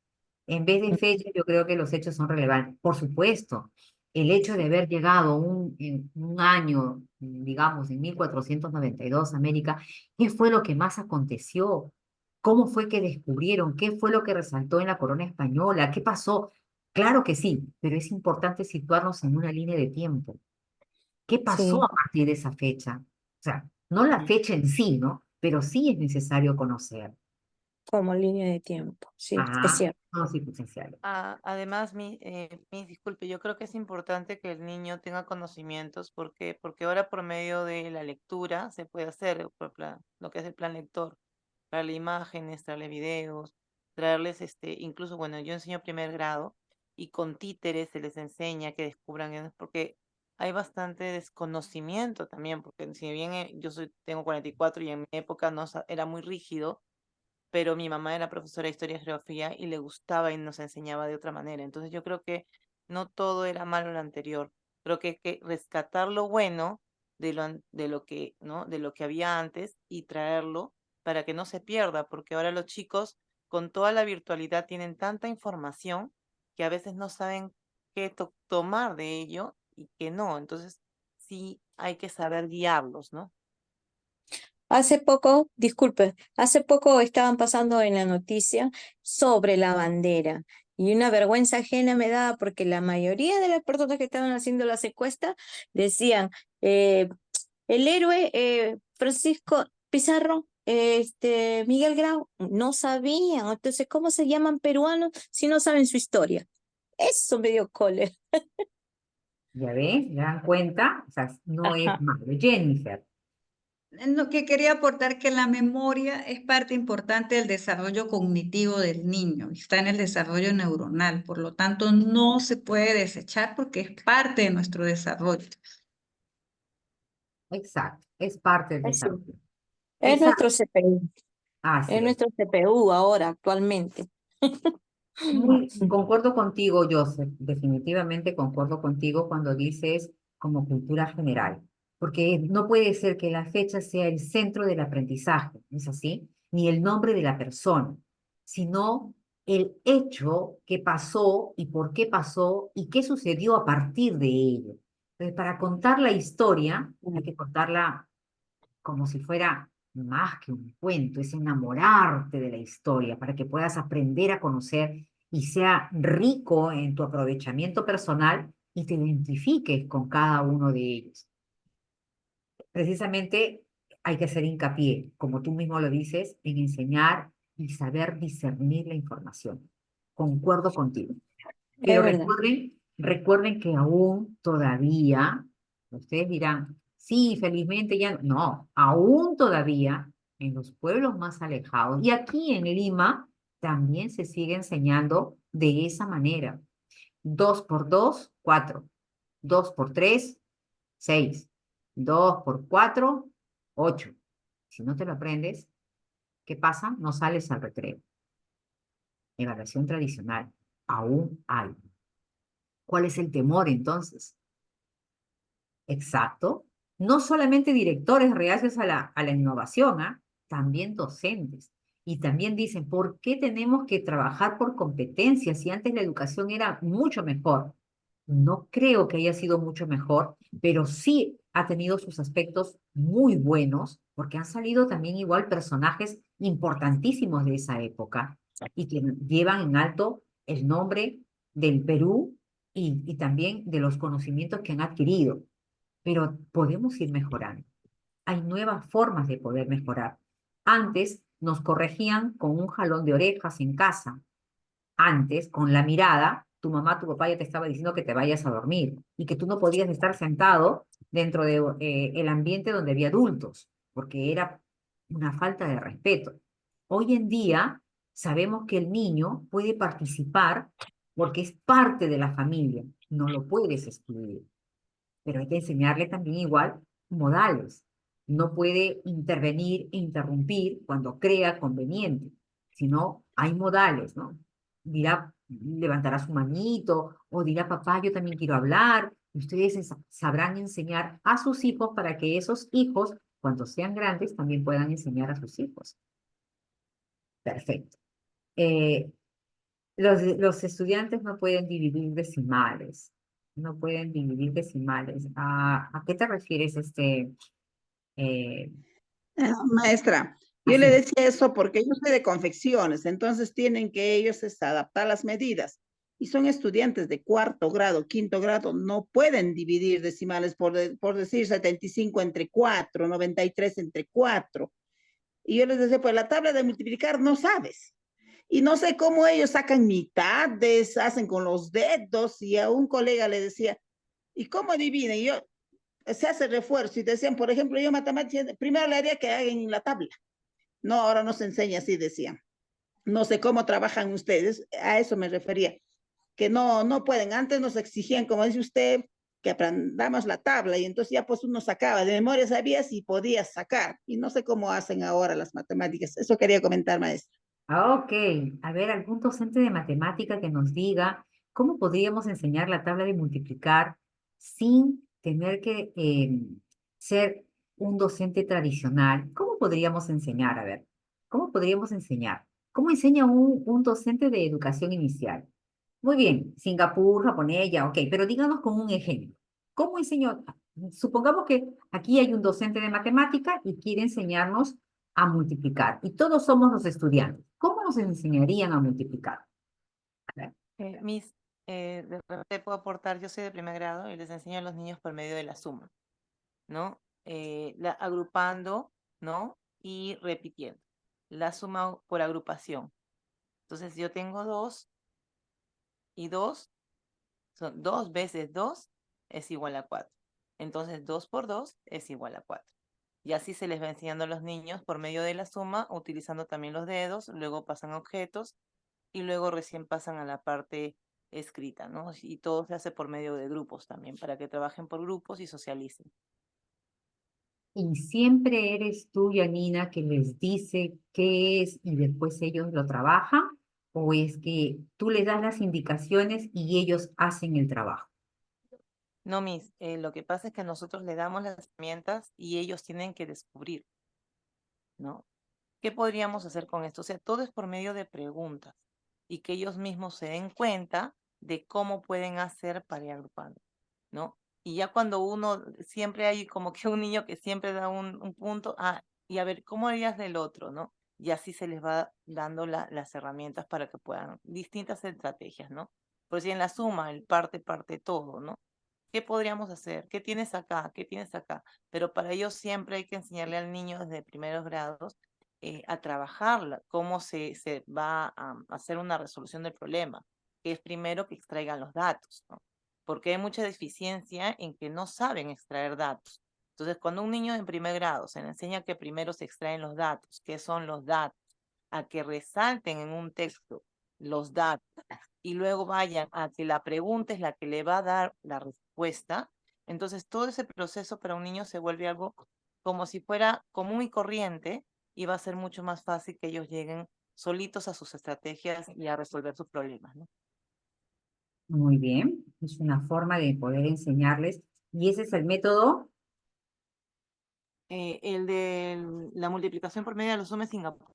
En vez de fechas, yo creo que los hechos son relevantes. Por supuesto, el hecho de haber llegado en un año, digamos, en 1492 a América, ¿qué fue lo que más aconteció? ¿Cómo fue que descubrieron? ¿Qué fue lo que resaltó en la corona española? ¿Qué pasó? Claro que sí, pero es importante situarnos en una línea de tiempo. ¿Qué pasó Sí, a partir de esa fecha? O sea, no la fecha en sí, ¿no? Pero sí es necesario conocer. como línea de tiempo, sí, es Ah, cierto. no circunstanciales. Además, disculpe, yo creo que es importante que el niño tenga conocimientos porque ahora por medio de la lectura se puede hacer lo que es el plan lector, traerle imágenes, traerle videos, traerles incluso, bueno, yo enseño primer grado y con títeres se les enseña que descubran, porque hay bastante desconocimiento también, porque si bien tengo 44 y en mi época no era muy rígido, pero mi mamá era profesora de historia y geografía y le gustaba y nos enseñaba de otra manera. Entonces yo creo que no todo era malo lo anterior. Creo que hay que rescatar lo bueno de lo que, ¿no? De lo que había antes y traerlo para que no se pierda, porque ahora los chicos con toda la virtualidad tienen tanta información que a veces no saben qué tomar de ello y qué no. Entonces sí hay que saber guiarlos, ¿no? Hace poco, disculpe, hace poco estaban pasando en la noticia sobre la bandera y una vergüenza ajena me daba porque la mayoría de las personas que estaban haciendo las encuestas decían, eh, el héroe Francisco Pizarro, Miguel Grau, no sabían, entonces, ¿cómo se llaman peruanos si no saben su historia? Eso me dio cólera. ¿Ya ves? ¿Se dan cuenta? O sea, no es Ajá. malo. Jennifer, Lo que quería aportar que la memoria es parte importante del desarrollo cognitivo del niño, está en el desarrollo neuronal, por lo tanto no se puede desechar porque es parte de nuestro desarrollo. exacto, es parte del Así. desarrollo. Es Exacto. nuestro CPU, Así es es. nuestro CPU ahora, actualmente. Concuerdo contigo, Joseph, definitivamente concuerdo contigo cuando dices como cultura general, porque no puede ser que la fecha sea el centro del aprendizaje, ¿no es así? Ni el nombre de la persona, sino el hecho que pasó y por qué pasó y qué sucedió a partir de ello. Entonces, para contar la historia, hay que contarla como si fuera más que un cuento, es enamorarte de la historia para que puedas aprender a conocer y sea rico en tu aprovechamiento personal y te identifiques con cada uno de ellos. Precisamente hay que hacer hincapié, como tú mismo lo dices, en enseñar y saber discernir la información. Concuerdo contigo. Es Pero verdad. recuerden que aún todavía, ustedes dirán, sí, felizmente ya no, aún todavía en los pueblos más alejados y aquí en Lima también se sigue enseñando de esa manera. 2 por 2, 4. 2 por 3, 6. 2 por 4, 8. Si no te lo aprendes, ¿qué pasa? No sales al recreo. Evaluación tradicional, aún hay. ¿Cuál es el temor entonces? Exacto. No solamente directores reacios a la innovación, ¿ah? También docentes. Y también dicen, ¿por qué tenemos que trabajar por competencias si antes la educación era mucho mejor? No creo que haya sido mucho mejor, pero sí ha tenido sus aspectos muy buenos, porque han salido también igual personajes importantísimos de esa época y que llevan en alto el nombre del Perú y también de los conocimientos que han adquirido. Pero podemos ir mejorando. Hay nuevas formas de poder mejorar. Antes nos corregían con un jalón de orejas en casa. Antes, con la mirada, tu mamá, tu papá ya te estaba diciendo que te vayas a dormir y que tú no podías estar sentado dentro de el ambiente donde había adultos, porque era una falta de respeto. Hoy en día sabemos que el niño puede participar porque es parte de la familia, no lo puedes excluir, pero hay que enseñarle también igual modales. No puede intervenir e interrumpir cuando crea conveniente, sino hay modales, ¿no? Dirá, levantará su manito o dirá, papá, yo también quiero hablar. Y ustedes sabrán enseñar a sus hijos para que esos hijos, cuando sean grandes, también puedan enseñar a sus hijos. Perfecto. Eh, los estudiantes no pueden dividir decimales. No pueden dividir decimales. ¿A qué te refieres, eh, Maestra, yo le así? decía eso porque yo soy de confecciones, entonces tienen que ellos adaptar las medidas. Y son estudiantes de cuarto grado, quinto grado, no pueden dividir decimales por decir 75 entre 4, 93 entre 4. Y yo les decía, pues la tabla de multiplicar no sabes. Y no sé cómo ellos sacan mitades, hacen con los dedos, y a un colega le decía, ¿y cómo dividen? Y yo, se hace refuerzo y decían, por ejemplo, yo matemáticas, primero le haría que hagan en la tabla. No, ahora no se enseña así, decían. No sé cómo trabajan ustedes, a eso me refería, que no pueden. Antes nos exigían, como dice usted, que aprendamos la tabla y entonces ya pues uno sacaba, de memoria sabías y podías sacar. Y no sé cómo hacen ahora las matemáticas. Eso quería comentar, maestra. Ok, a ver, algún docente de matemática que nos diga cómo podríamos enseñar la tabla de multiplicar sin tener que ser un docente tradicional. ¿Cómo podríamos enseñar? A ver, ¿cómo podríamos enseñar? ¿Cómo enseña un docente de educación inicial? Muy bien, Singapur, japonés, ya, ok, pero díganos con un ejemplo. ¿Cómo enseñó? Supongamos que aquí hay un docente de matemática y quiere enseñarnos a multiplicar y todos somos los estudiantes. ¿Cómo nos enseñarían a multiplicar? A ver. De repente puedo aportar, yo soy de primer grado y les enseño a los niños por medio de la suma, ¿no? Agrupando, ¿no? Y repitiendo. La suma por agrupación. Entonces yo tengo 2 y 2, son 2 veces 2 es igual a 4. Entonces 2 por 2 es igual a 4. Y así se les va enseñando a los niños por medio de la suma, utilizando también los dedos, luego pasan a objetos y luego recién pasan a la parte escrita, ¿no? Y todo se hace por medio de grupos también, para que trabajen por grupos y socialicen. ¿Y siempre eres tú, Yanina, que les dice qué es y después ellos lo trabajan? ¿O es que tú les das las indicaciones y ellos hacen el trabajo? No, Miss, lo que pasa es que nosotros le damos las herramientas y ellos tienen que descubrir, ¿no? ¿Qué podríamos hacer con esto? O sea, todo es por medio de preguntas y que ellos mismos se den cuenta de cómo pueden hacer para ir agrupando, ¿no? Y ya cuando uno, siempre hay como que un niño que siempre da un punto, y a ver, ¿cómo harías del otro, no? Y así se les va dando las herramientas para que puedan, distintas estrategias, ¿no? Por si en la suma, el parte todo, ¿no? ¿Qué podríamos hacer? ¿Qué tienes acá? ¿Qué tienes acá? Pero para ello siempre hay que enseñarle al niño desde primeros grados a trabajarla, cómo se va a hacer una resolución del problema, que es primero que extraigan los datos, ¿no? Porque hay mucha deficiencia en que no saben extraer datos. Entonces, cuando un niño en primer grado se le enseña que primero se extraen los datos, qué son los datos, a que resalten en un texto los datos y luego vayan a que la pregunta es la que le va a dar la respuesta, entonces todo ese proceso para un niño se vuelve algo como si fuera común y corriente y va a ser mucho más fácil que ellos lleguen solitos a sus estrategias y a resolver sus problemas, ¿no? Muy bien, es una forma de poder enseñarles. Y ese es el método. El de la multiplicación por medio de los sumas Singapur.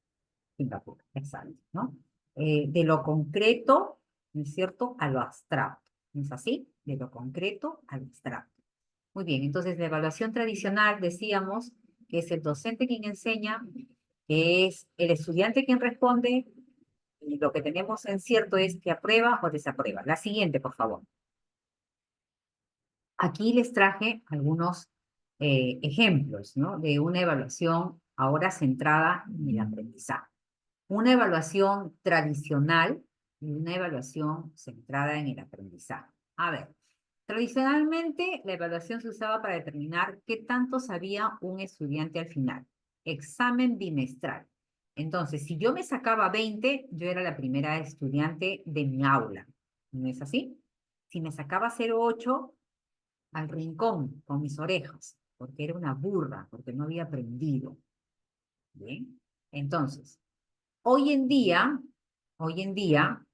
Singapur, exacto, ¿no? De lo concreto, ¿no es cierto?, a lo abstracto. ¿No es así? De lo concreto al abstracto. Muy bien, entonces la evaluación tradicional, decíamos, que es el docente quien enseña, que es el estudiante quien responde, y lo que tenemos en cierto es que aprueba o desaprueba. La siguiente, por favor. Aquí les traje algunos ejemplos, ¿no?, de una evaluación ahora centrada en el aprendizaje. Una evaluación tradicional y una evaluación centrada en el aprendizaje. A ver, tradicionalmente la evaluación se usaba para determinar qué tanto sabía un estudiante al final. Examen bimestral. Entonces, si yo me sacaba 20, yo era la primera estudiante de mi aula. ¿No es así? Si me sacaba 0,8, al rincón con mis orejas, porque era una burra, porque no había aprendido. Bien, entonces, hoy en día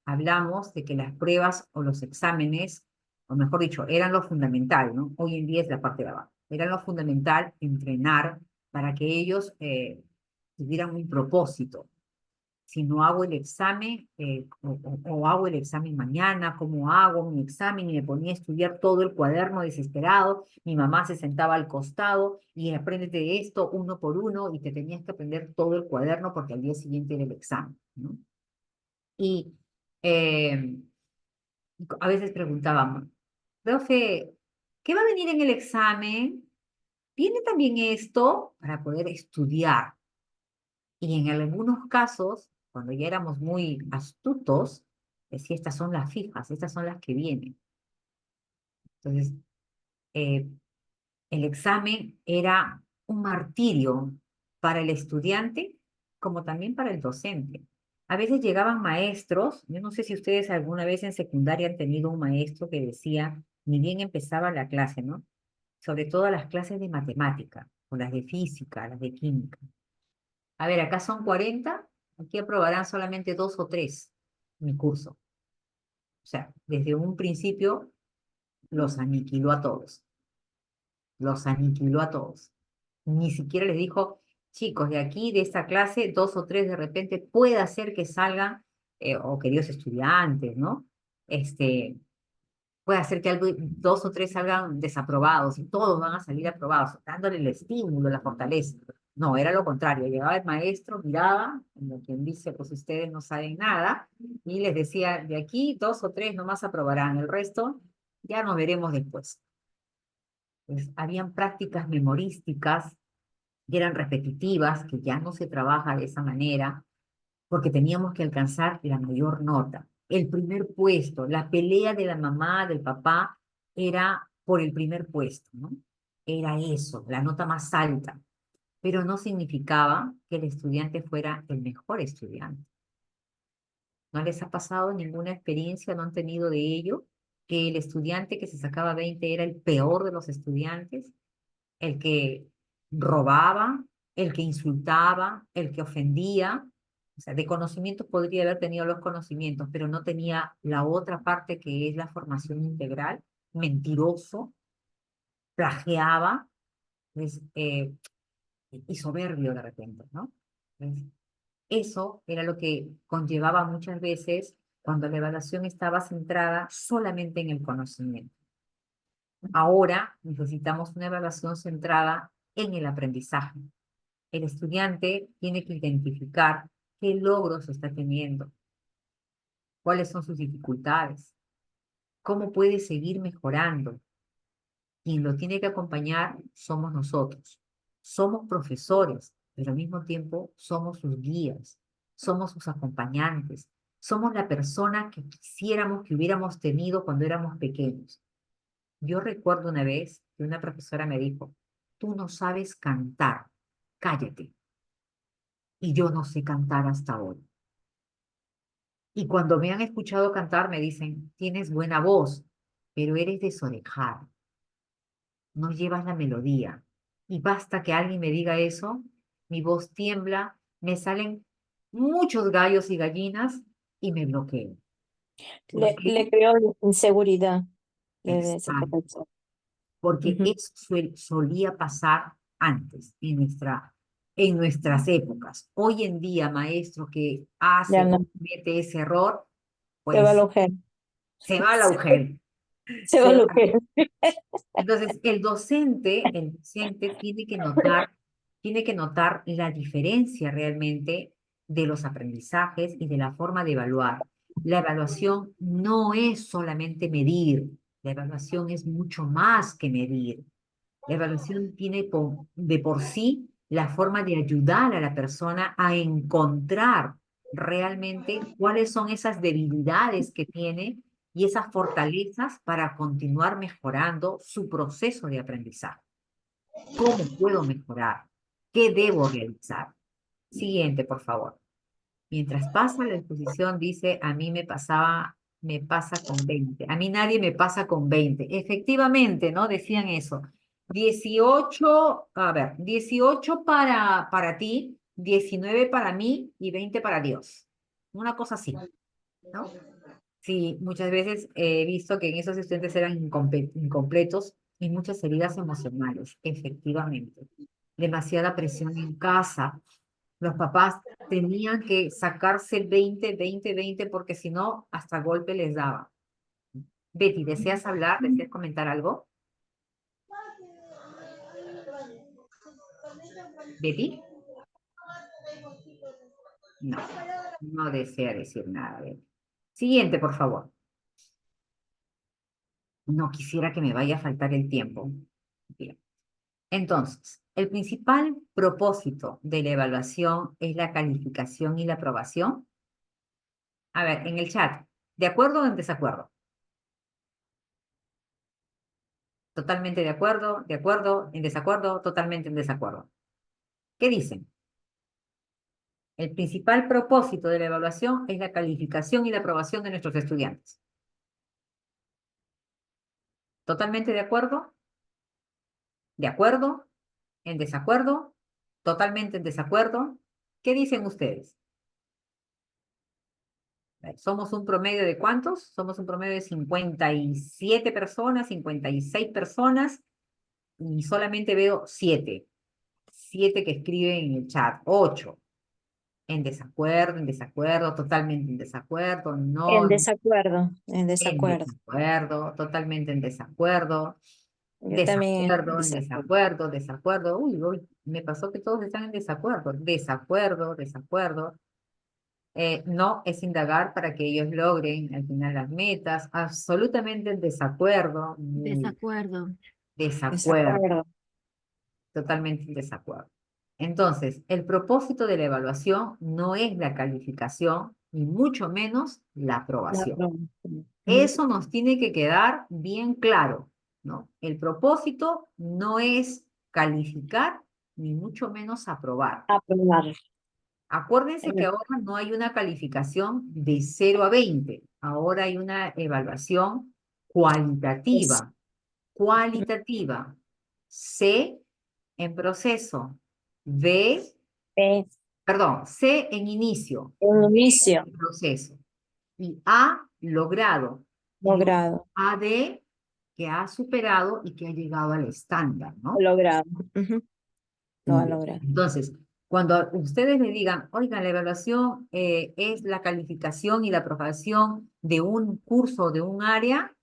hablamos de que las pruebas o los exámenes, o mejor dicho, eran lo fundamental, ¿no? Hoy en día es la parte de abajo. Era lo fundamental entrenar para que ellos tuvieran un propósito. Si no hago el examen, o hago el examen mañana, ¿cómo hago mi examen? Y me ponía a estudiar todo el cuaderno desesperado. Mi mamá se sentaba al costado y apréndete esto uno por uno y te tenías que aprender todo el cuaderno porque al día siguiente era el examen, ¿no? Y eh, a veces preguntábamos, profe, ¿qué va a venir en el examen? ¿Viene también esto para poder estudiar? Y en algunos casos, cuando ya éramos muy astutos, decía, estas son las fijas, estas son las que vienen. Entonces, eh, el examen era un martirio para el estudiante como también para el docente. A veces llegaban maestros, yo no sé si ustedes alguna vez en secundaria han tenido un maestro que decía, ni bien empezaba la clase, ¿no? Sobre todo las clases de matemática, o las de física, las de química. A ver, acá son 40, aquí aprobarán solamente 2 o 3 mi curso. O sea, desde un principio los aniquiló a todos. Los aniquiló a todos. Ni siquiera les dijo, chicos, de aquí, de esta clase, 2 o 3 de repente puede ser que salgan, o queridos estudiantes, ¿no? Puede hacer que 2 o 3 salgan desaprobados y todos van a salir aprobados, dándole el estímulo, la fortaleza. No, era lo contrario. Llegaba el maestro, miraba, como quien dice, pues ustedes no saben nada, y les decía, de aquí 2 o 3 nomás aprobarán, el resto ya nos veremos después. Pues, habían prácticas memorísticas que eran repetitivas, que ya no se trabaja de esa manera, porque teníamos que alcanzar la mayor nota. El primer puesto, la pelea de la mamá, del papá, era por el primer puesto, ¿no? Era eso, la nota más alta, pero no significaba que el estudiante fuera el mejor estudiante. ¿No les ha pasado ninguna experiencia, no han tenido de ello, que el estudiante que se sacaba 20 era el peor de los estudiantes, el que robaba, el que insultaba, el que ofendía. O sea, de conocimientos podría haber tenido los conocimientos, pero no tenía la otra parte que es la formación integral, mentiroso, plagiaba, pues, y soberbio de repente, ¿no? Entonces, eso era lo que conllevaba muchas veces cuando la evaluación estaba centrada solamente en el conocimiento. Ahora necesitamos una evaluación centrada en el aprendizaje. El estudiante tiene que identificar qué logros está teniendo, cuáles son sus dificultades, cómo puede seguir mejorando. Quien lo tiene que acompañar somos nosotros. Somos profesores, pero al mismo tiempo somos sus guías, somos sus acompañantes, somos la persona que quisiéramos que hubiéramos tenido cuando éramos pequeños. Yo recuerdo una vez que una profesora me dijo, tú no sabes cantar, cállate. Y yo no sé cantar hasta hoy. Y cuando me han escuchado cantar me dicen, tienes buena voz, pero eres desorejado, no llevas la melodía. Y basta que alguien me diga eso, mi voz tiembla, me salen muchos gallos y gallinas y me bloqueo. ¿Por qué? Le creo inseguridad de ese Exacto. profesor. Porque Ujú. eso solía pasar antes, en nuestras épocas. Hoy en día, maestro que Ya hace o no, comete ese error, se va al pues agujero. se va al agujero. Se va Se al va. agujero. Entonces, el docente tiene que notar la diferencia realmente de los aprendizajes y de la forma de evaluar. La evaluación no es solamente medir, la evaluación es mucho más que medir. La evaluación tiene de por sí la forma de ayudar a la persona a encontrar realmente cuáles son esas debilidades que tiene y esas fortalezas para continuar mejorando su proceso de aprendizaje. ¿Cómo puedo mejorar? ¿Qué debo realizar? Siguiente, por favor. Mientras pasa la exposición, dice, a mí me pasa con 20. A mí nadie me pasa con 20. Efectivamente, ¿no? Decían eso. 18, a ver, 18 para ti, 19 para mí y 20 para Dios. Una cosa así, ¿no? Sí, muchas veces he visto que en esos estudiantes eran incompletos y muchas heridas emocionales, efectivamente. Demasiada presión en casa. Los papás tenían que sacarse el 20, 20, 20, porque si no, hasta golpe les daba. Betty, ¿deseas hablar? ¿Deseas comentar algo? Betty, no, no desea decir nada, Betty. Siguiente, por favor. No quisiera que me vaya a faltar el tiempo. Bien. Entonces, el principal propósito de la evaluación es la calificación y la aprobación. A ver, en el chat, ¿de acuerdo o en desacuerdo? Totalmente de acuerdo, en desacuerdo, totalmente en desacuerdo. ¿Qué dicen? El principal propósito de la evaluación es la calificación y la aprobación de nuestros estudiantes. ¿Totalmente de acuerdo, en desacuerdo, totalmente en desacuerdo? ¿Qué dicen ustedes? ¿Somos un promedio de cuántos? Somos un promedio de 57 personas, 56 personas, y solamente veo 7. 7 que escriben en el chat, 8. En desacuerdo, totalmente en desacuerdo, En no, desacuerdo, en en desacuerdo. desacuerdo, totalmente en desacuerdo, Yo también en en desacuerdo. desacuerdo, desacuerdo. Uy, uy, me pasó que todos están en desacuerdo, desacuerdo, desacuerdo. No es indagar para que ellos logren al final las metas, absolutamente en desacuerdo, Desacuerdo. desacuerdo, Desacuerdo. totalmente en desacuerdo. Entonces, el propósito de la evaluación no es la calificación, ni mucho menos la La aprobación. aprobación. Eso nos tiene que quedar bien claro, ¿no? El propósito no es calificar, ni mucho menos aprobar. Aprobar. Acuérdense que ahora no hay una calificación de 0 a 20, ahora hay una evaluación cualitativa. Cualitativa. Sé en proceso, B, perdón, C en inicio, En inicio, en proceso, y A, logrado. Y luego logrado, AD, que ha superado y que ha llegado al estándar, ¿no? logrado. Ujú, lo ha Bien. logrado. Entonces, cuando ustedes me digan, oigan, la evaluación es la calificación y la aprobación de un curso, de un área,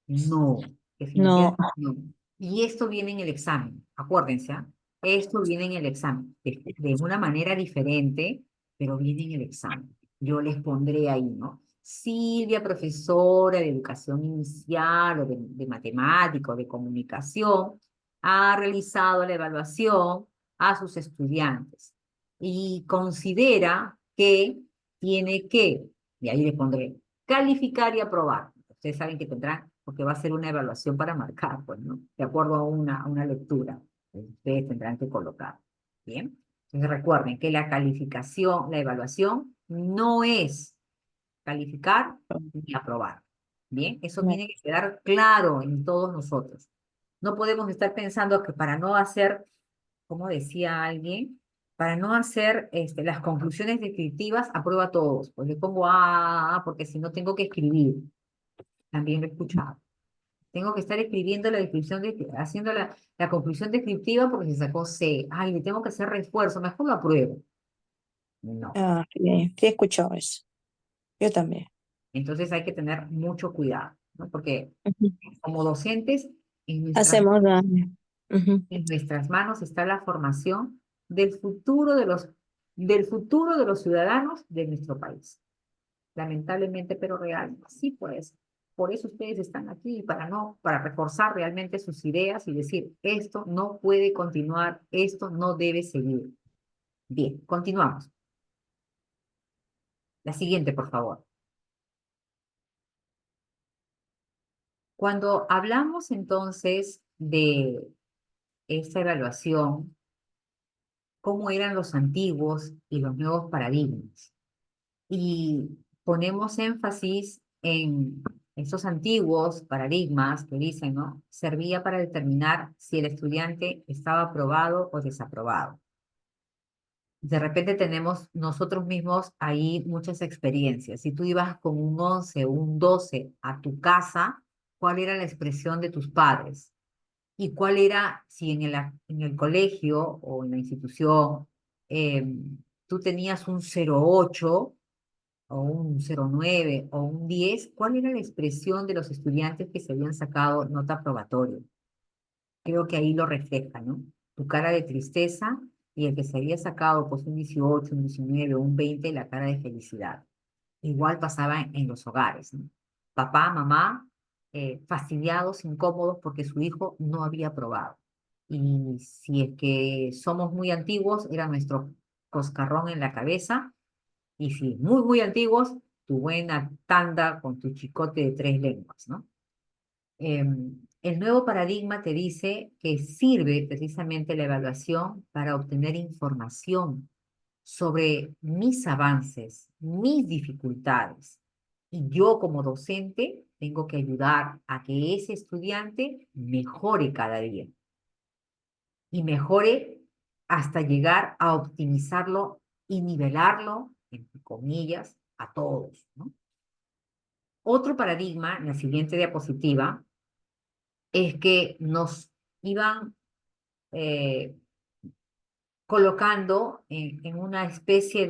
no, No, definitivamente no. Y esto viene en el examen, acuérdense, ¿ah? Esto viene en el examen, de una manera diferente, pero viene en el examen. Yo les pondré ahí, ¿no? Silvia, profesora de educación inicial o de matemática o de comunicación, ha realizado la evaluación a sus estudiantes y considera que tiene que, y ahí le pondré, calificar y aprobar. Ustedes saben que tendrán, porque va a ser una evaluación para marcar, pues, ¿no? De acuerdo a una lectura, ustedes tendrán que colocar. Bien. Entonces recuerden que la calificación, la evaluación, no es calificar ni aprobar. Bien, eso no, tiene que quedar claro en todos nosotros. No podemos estar pensando que para no hacer, como decía alguien, para no hacer las conclusiones descriptivas, aprueba a todos. Pues le pongo porque si no tengo que escribir. También lo he escuchado. Tengo que estar escribiendo la descripción, haciendo la conclusión descriptiva porque se sacó C. Ay, le tengo que hacer refuerzo, mejor lo apruebo. No. Ah, bien, sí he escuchado eso. Yo también. Entonces hay que tener mucho cuidado, ¿no? Porque Ujú. como docentes, Hacemos daño. Ujú. en nuestras manos está la formación del futuro del futuro de los ciudadanos de nuestro país. Lamentablemente, pero real, sí pues. Por eso ustedes están aquí, para reforzar realmente sus ideas y decir, esto no puede continuar, esto no debe seguir. Bien, continuamos. La siguiente, por favor. Cuando hablamos entonces de esta evaluación, cómo eran los antiguos y los nuevos paradigmas. Y ponemos énfasis en esos antiguos paradigmas que dicen, ¿no? Servía para determinar si el estudiante estaba aprobado o desaprobado. De repente tenemos nosotros mismos ahí muchas experiencias. Si tú ibas con un 11 o un 12 a tu casa, ¿cuál era la expresión de tus padres? ¿Y cuál era, si en el colegio o en la institución tú tenías un 08 o un 09 o un 10, cuál era la expresión de los estudiantes que se habían sacado nota aprobatoria? Creo que ahí lo refleja, ¿no? Tu cara de tristeza y el que se había sacado pues un 18, un 19 o un 20, la cara de felicidad. Igual pasaba en los hogares, ¿no? Papá, mamá, fastidiados, incómodos porque su hijo no había aprobado. Y si es que somos muy antiguos, era nuestro coscarrón en la cabeza. Y si muy, muy antiguos, tu buena tanda con tu chicote de 3 lenguas, ¿no? El nuevo paradigma te dice que sirve precisamente la evaluación para obtener información sobre mis avances, mis dificultades. Y yo como docente tengo que ayudar a que ese estudiante mejore cada día y mejore hasta llegar a optimizarlo y nivelarlo, entre comillas, a todos, ¿no? Otro paradigma, en la siguiente diapositiva, es que nos iban eh, colocando en una especie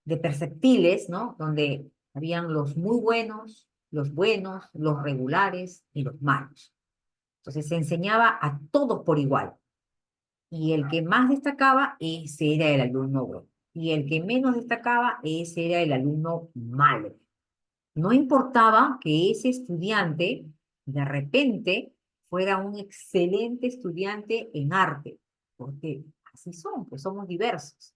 de perceptiles, ¿no? Donde habían los muy buenos, los regulares y los malos. Entonces se enseñaba a todos por igual. Y el que más destacaba, ese era el alumno bueno. Y el que menos destacaba, ese era el alumno malo. No importaba que ese estudiante de repente fuera un excelente estudiante en arte, porque así son, pues somos diversos.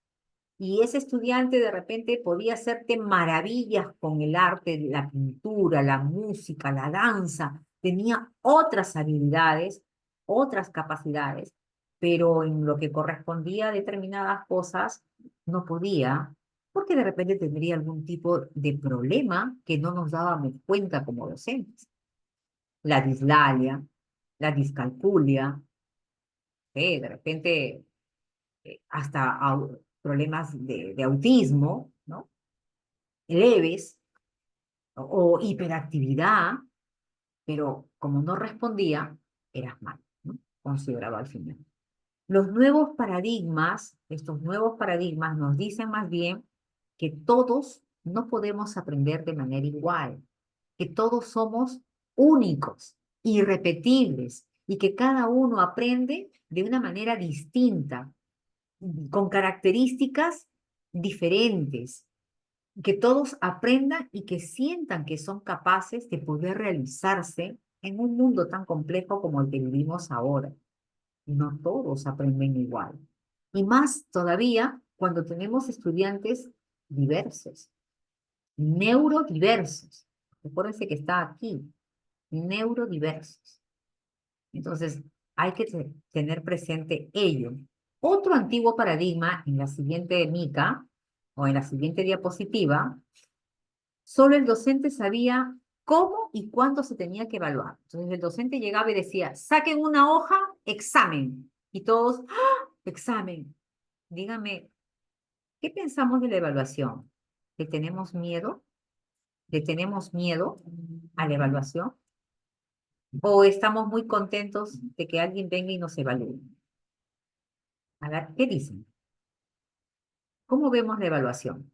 Y ese estudiante de repente podía hacerte maravillas con el arte, la pintura, la música, la danza, tenía otras habilidades, otras capacidades, pero en lo que correspondía a determinadas cosas no podía, porque de repente tendría algún tipo de problema que no nos dábamos cuenta como docentes. La dislalia, la discalculia, de repente hasta problemas de autismo, ¿no? Leves, o hiperactividad, pero como no respondía, eras mal, ¿no? Considerado al final. Los nuevos paradigmas, estos nuevos paradigmas nos dicen más bien que todos no podemos aprender de manera igual, que todos somos únicos, irrepetibles, y que cada uno aprende de una manera distinta, con características diferentes, que todos aprendan y que sientan que son capaces de poder realizarse en un mundo tan complejo como el que vivimos ahora. No todos aprenden igual. Y más todavía cuando tenemos estudiantes diversos, neurodiversos. Recuérdense que está aquí, neurodiversos. Entonces, hay que tener presente ello. Otro antiguo paradigma, en la siguiente mica, o en la siguiente diapositiva, solo el docente sabía cómo y cuándo se tenía que evaluar. Entonces, el docente llegaba y decía, saquen una hoja, examen. Y todos, ¡ah! Examen. Dígame, ¿qué pensamos de la evaluación? ¿Le tenemos miedo? ¿Le tenemos miedo a la evaluación? ¿O estamos muy contentos de que alguien venga y nos evalúe? A ver, ¿qué dicen? ¿Cómo vemos la evaluación?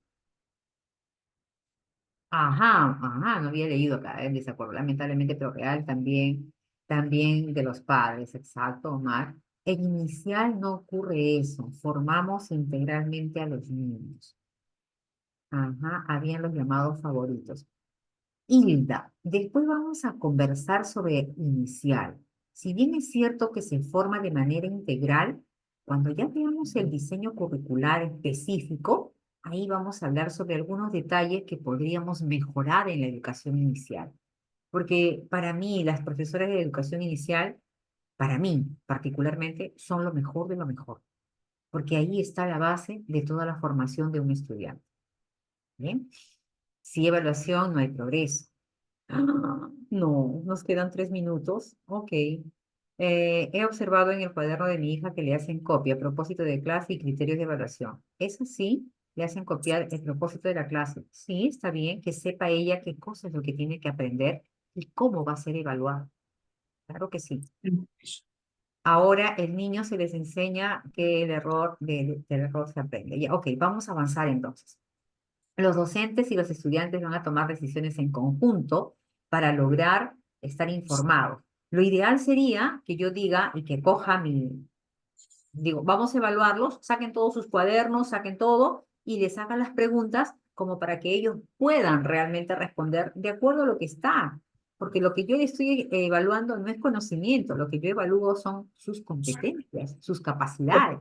Ajá, ajá, no había leído acá, en desacuerdo, lamentablemente, pero real también de los padres, exacto, Omar. En inicial no ocurre eso, formamos integralmente a los niños. Ajá, habían los llamados favoritos. Hilda, después vamos a conversar sobre inicial. Si bien es cierto que se forma de manera integral, cuando ya veamos el diseño curricular específico, ahí vamos a hablar sobre algunos detalles que podríamos mejorar en la educación inicial. Porque para mí, las profesoras de educación inicial, para mí particularmente, son lo mejor de lo mejor. Porque ahí está la base de toda la formación de un estudiante. ¿Bien? Sin evaluación no hay progreso. Ah, no, nos quedan 3 minutos. Ok. He observado en el cuaderno de mi hija que le hacen copia a propósito de clase y criterios de evaluación. ¿Es así? Le hacen copiar el propósito de la clase. Sí, está bien que sepa ella qué cosa es lo que tiene que aprender y cómo va a ser evaluado. Claro que sí. Ahora el niño se les enseña que del error se aprende. Ya, ok, vamos a avanzar entonces. Los docentes y los estudiantes van a tomar decisiones en conjunto para lograr estar informados. Lo ideal sería que yo diga y que coja digo, vamos a evaluarlos, saquen todos sus cuadernos, saquen todo y les hagan las preguntas como para que ellos puedan realmente responder de acuerdo a lo que está. Porque lo que yo estoy evaluando no es conocimiento, lo que yo evalúo son sus competencias, sus capacidades.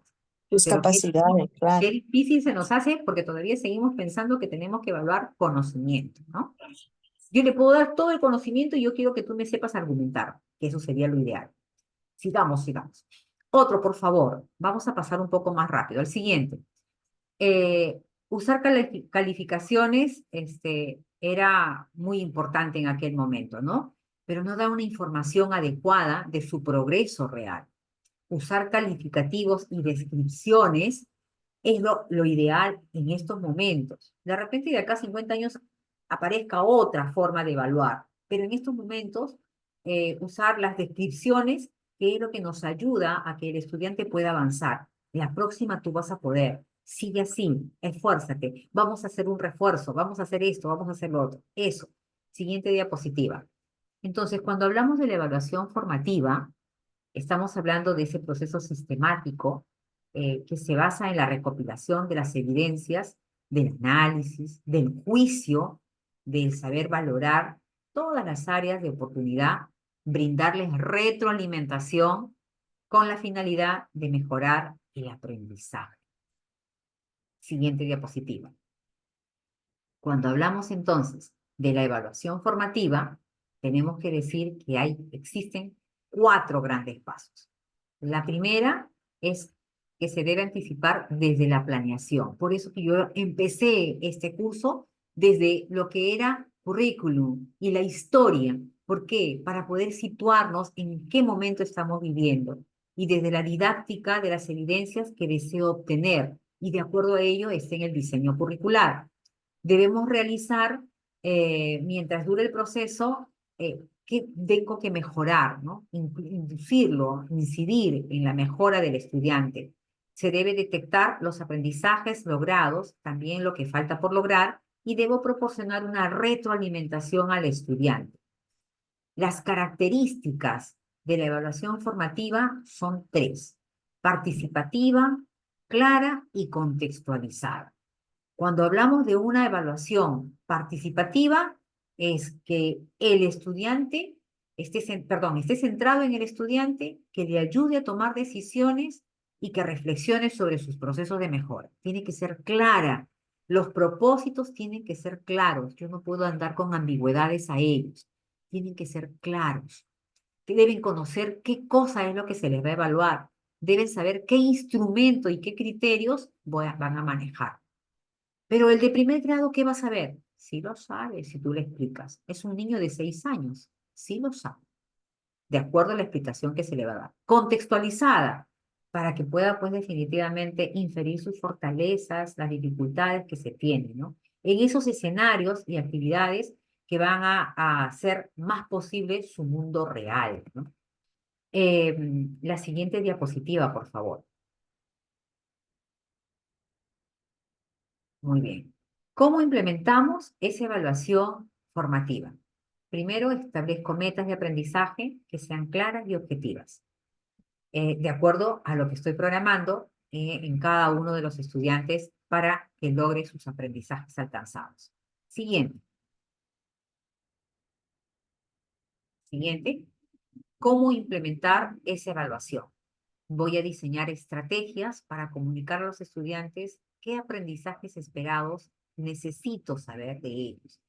Tus Pero capacidades, claro. qué difícil se nos hace porque todavía seguimos pensando que tenemos que evaluar conocimiento, ¿no? Yo le puedo dar todo el conocimiento y yo quiero que tú me sepas argumentar, que eso sería lo ideal. Sigamos, sigamos. Otro, por favor. Vamos a pasar un poco más rápido. El siguiente. Usar calificaciones era muy importante en aquel momento, ¿no? Pero no da una información adecuada de su progreso real. Usar calificativos y descripciones es lo ideal en estos momentos. De repente de acá a 50 años aparezca otra forma de evaluar, pero en estos momentos usar las descripciones, que es lo que nos ayuda a que el estudiante pueda avanzar. La próxima tú vas a poder. Sigue así, esfuérzate. Vamos a hacer un refuerzo, vamos a hacer esto, vamos a hacer lo otro. Eso. Siguiente diapositiva. Entonces, cuando hablamos de la evaluación formativa, estamos hablando de ese proceso sistemático que se basa en la recopilación de las evidencias, del análisis, del juicio, del saber valorar todas las áreas de oportunidad, brindarles retroalimentación con la finalidad de mejorar el aprendizaje. Siguiente diapositiva. Cuando hablamos entonces de la evaluación formativa, tenemos que decir que existen 4 grandes pasos. La primera es que se debe anticipar desde la planeación. Por eso que yo empecé este curso desde lo que era currículum y la historia. ¿Por qué? Para poder situarnos en qué momento estamos viviendo. y desde la didáctica de las evidencias que deseo obtener, y de acuerdo a ello esté en el diseño curricular. Debemos realizar, mientras dure el proceso, qué tengo que mejorar, ¿no? Inducirlo, incidir en la mejora del estudiante. Se debe detectar los aprendizajes logrados, también lo que falta por lograr, y debo proporcionar una retroalimentación al estudiante. Las características de la evaluación formativa son 3: participativa, clara y contextualizada. Cuando hablamos de una evaluación participativa, es que el estudiante esté centrado en el estudiante, que le ayude a tomar decisiones y que reflexione sobre sus procesos de mejora. Tiene que ser clara. Los propósitos tienen que ser claros. Yo no puedo andar con ambigüedades a ellos. Tienen que ser claros. Deben conocer qué cosa es lo que se les va a evaluar. Deben saber qué instrumento y qué criterios van a manejar. Pero el de primer grado, ¿qué va a saber? Sí lo sabe, si tú le explicas. Es un niño de 6 años, sí lo sabe, de acuerdo a la explicación que se le va a dar. Contextualizada, para que pueda, pues, definitivamente inferir sus fortalezas, las dificultades que se tienen, ¿no? En esos escenarios y actividades que van a hacer más posible su mundo real, ¿no? La siguiente diapositiva, por favor. Muy bien. ¿Cómo implementamos esa evaluación formativa? Primero, establezco metas de aprendizaje que sean claras y objetivas, de acuerdo a lo que estoy programando en cada uno de los estudiantes para que logre sus aprendizajes alcanzados. Siguiente. Siguiente. ¿Cómo implementar esa evaluación? Voy a diseñar estrategias para comunicar a los estudiantes qué aprendizajes esperados necesito saber de ellos.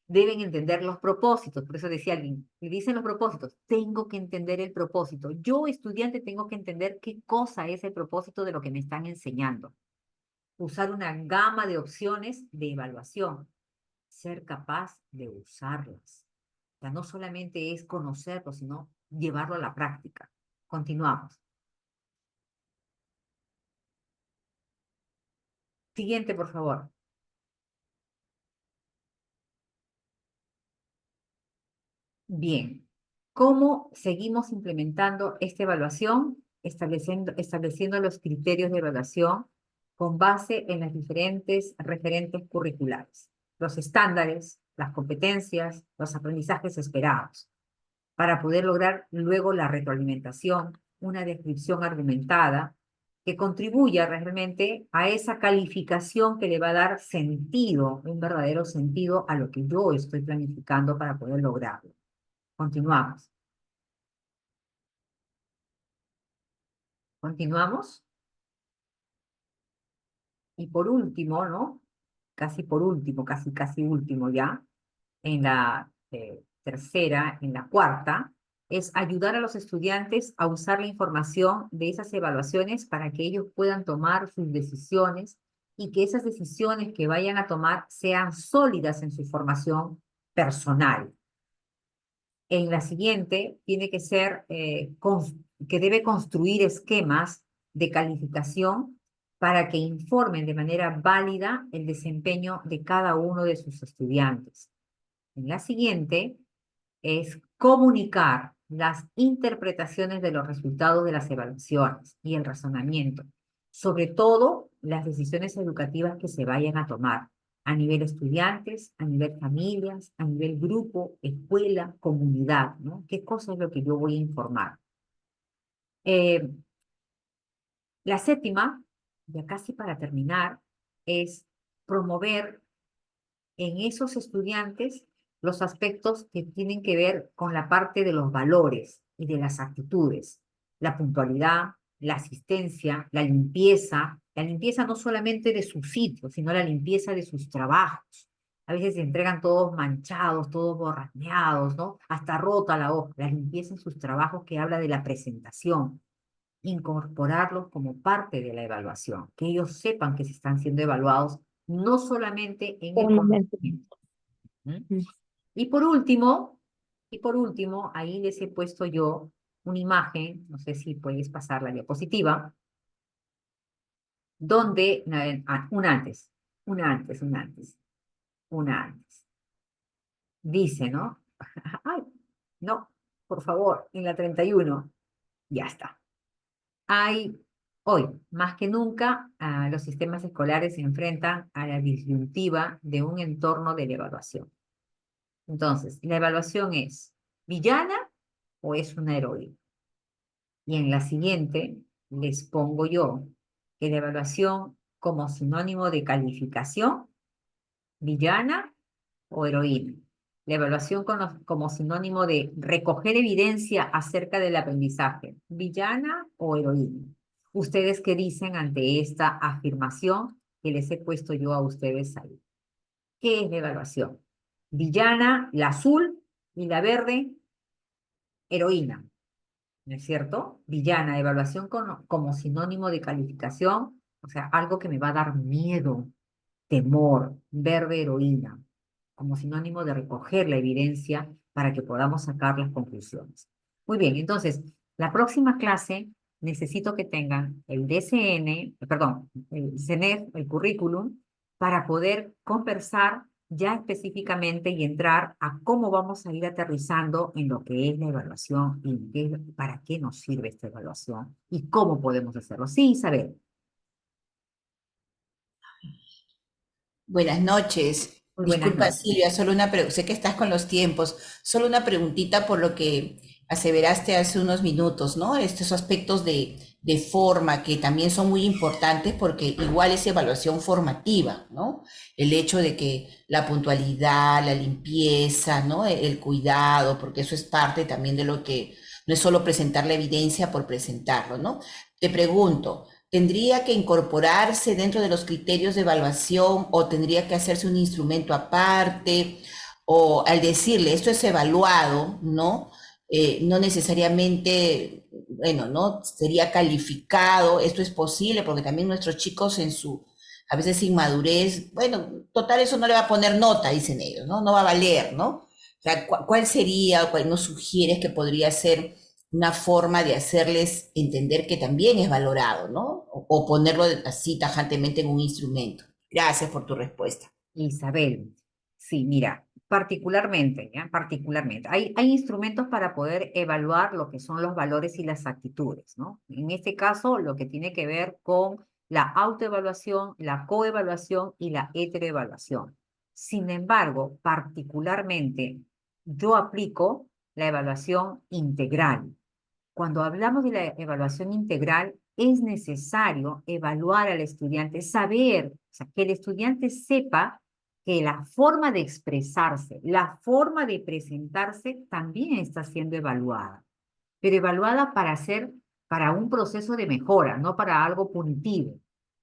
Deben entender los propósitos, por eso decía alguien, le dicen los propósitos, tengo que entender el propósito. Yo, estudiante, tengo que entender qué cosa es el propósito de lo que me están enseñando. Usar una gama de opciones de evaluación, ser capaz de usarlas. O sea, no solamente es conocerlo, sino llevarlo a la práctica. Continuamos. Siguiente, por favor. Bien. ¿Cómo seguimos implementando esta evaluación? Estableciendo los criterios de evaluación con base en las diferentes referentes curriculares, los estándares, las competencias, los aprendizajes esperados, para poder lograr luego la retroalimentación, una descripción argumentada que contribuya realmente a esa calificación que le va a dar sentido, un verdadero sentido a lo que yo estoy planificando para poder lograrlo. Continuamos. Continuamos. Y por último, ¿no? Casi por último, casi último ya, en la tercera, en la cuarta, es ayudar a los estudiantes a usar la información de esas evaluaciones para que ellos puedan tomar sus decisiones y que esas decisiones que vayan a tomar sean sólidas en su formación personal. En la siguiente tiene que ser que debe construir esquemas de calificación para que informen de manera válida el desempeño de cada uno de sus estudiantes. En la siguiente es comunicar las interpretaciones de los resultados de las evaluaciones y el razonamiento, sobre todo las decisiones educativas que se vayan a tomar a nivel estudiantes, a nivel familias, a nivel grupo, escuela, comunidad, ¿no? ¿Qué cosa es lo que yo voy a informar? La séptima, ya casi para terminar, es promover en esos estudiantes los aspectos que tienen que ver con la parte de los valores y de las actitudes, la puntualidad, la asistencia, la limpieza no solamente de sus sitios, sino la limpieza de sus trabajos. A veces se entregan todos manchados, todos borraneados, ¿no? Hasta rota la hoja. La limpieza en sus trabajos, que habla de la presentación. Incorporarlos como parte de la evaluación, que ellos sepan que se están siendo evaluados no solamente en el conocimiento. Y por último, ahí les he puesto yo una imagen, no sé si puedes pasar la diapositiva, donde, un antes, un antes, un antes, un antes. Dice, ¿no? Ay, no, por favor, en la 31, ya está. Hoy, más que nunca, los sistemas escolares se enfrentan a la disyuntiva de un entorno de la evaluación. Entonces, ¿la evaluación es villana o es una heroína? Y en la siguiente les pongo yo que la evaluación como sinónimo de calificación, villana o heroína. La evaluación como sinónimo de recoger evidencia acerca del aprendizaje, villana o heroína. ¿Ustedes qué dicen ante esta afirmación que les he puesto yo a ustedes ahí? ¿Qué es la evaluación? Villana, la azul, y la verde, heroína. ¿No es cierto? Villana, evaluación como sinónimo de calificación, o sea, algo que me va a dar miedo, temor, verde, heroína, como sinónimo de recoger la evidencia para que podamos sacar las conclusiones. Muy bien, entonces, la próxima clase necesito que tengan el DCN, perdón, el CNEF, el currículum, para poder conversar ya específicamente y entrar a cómo vamos a ir aterrizando en lo que es la evaluación y para qué nos sirve esta evaluación y cómo podemos hacerlo. Sí, Isabel. Buenas noches. Muy buenas Disculpa, noches. Silvia, solo sé que estás con los tiempos. Solo una preguntita por lo que aseveraste hace unos minutos, ¿no? Estos aspectos de forma que también son muy importantes porque igual es evaluación formativa, ¿no? El hecho de que la puntualidad, la limpieza, ¿no? El cuidado, porque eso es parte también de lo que no es solo presentar la evidencia por presentarlo, ¿no? Te pregunto, ¿tendría que incorporarse dentro de los criterios de evaluación o tendría que hacerse un instrumento aparte? O al decirle esto es evaluado, ¿no? No necesariamente, bueno, ¿no? Sería calificado, esto es posible porque también nuestros chicos a veces inmadurez, bueno, total eso no le va a poner nota, dicen ellos, ¿no? No va a valer, ¿no? O sea, ¿cuál sería, cuál nos sugieres que podría ser una forma de hacerles entender que también es valorado, ¿no? O ponerlo así tajantemente en un instrumento? Gracias por tu respuesta. Isabel, sí, mira, particularmente, ¿ya? Particularmente, hay instrumentos para poder evaluar lo que son los valores y las actitudes, ¿no? En este caso, lo que tiene que ver con la autoevaluación, la coevaluación y la heteroevaluación. Sin embargo, particularmente, yo aplico la evaluación integral. Cuando hablamos de la evaluación integral, es necesario evaluar al estudiante, saber, o sea, que el estudiante sepa que la forma de expresarse, la forma de presentarse también está siendo evaluada, pero evaluada para un proceso de mejora, no para algo punitivo,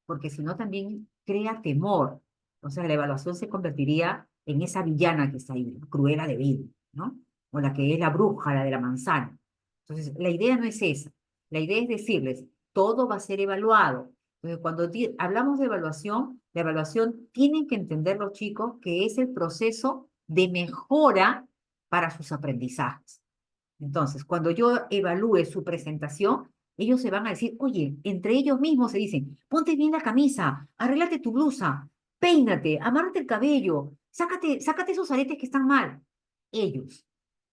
porque si no también crea temor. Entonces la evaluación se convertiría en esa villana que está ahí, Cruella de Vil, ¿no? O la que es la bruja, la de la manzana. Entonces, la idea no es esa. La idea es decirles, todo va a ser evaluado. Entonces, cuando hablamos de evaluación, la evaluación tienen que entender los chicos que es el proceso de mejora para sus aprendizajes. Entonces, cuando yo evalúe su presentación, ellos se van a decir, oye, entre ellos mismos se dicen, ponte bien la camisa, arréglate tu blusa, peínate, amárrate el cabello, sácate esos aretes que están mal. Ellos,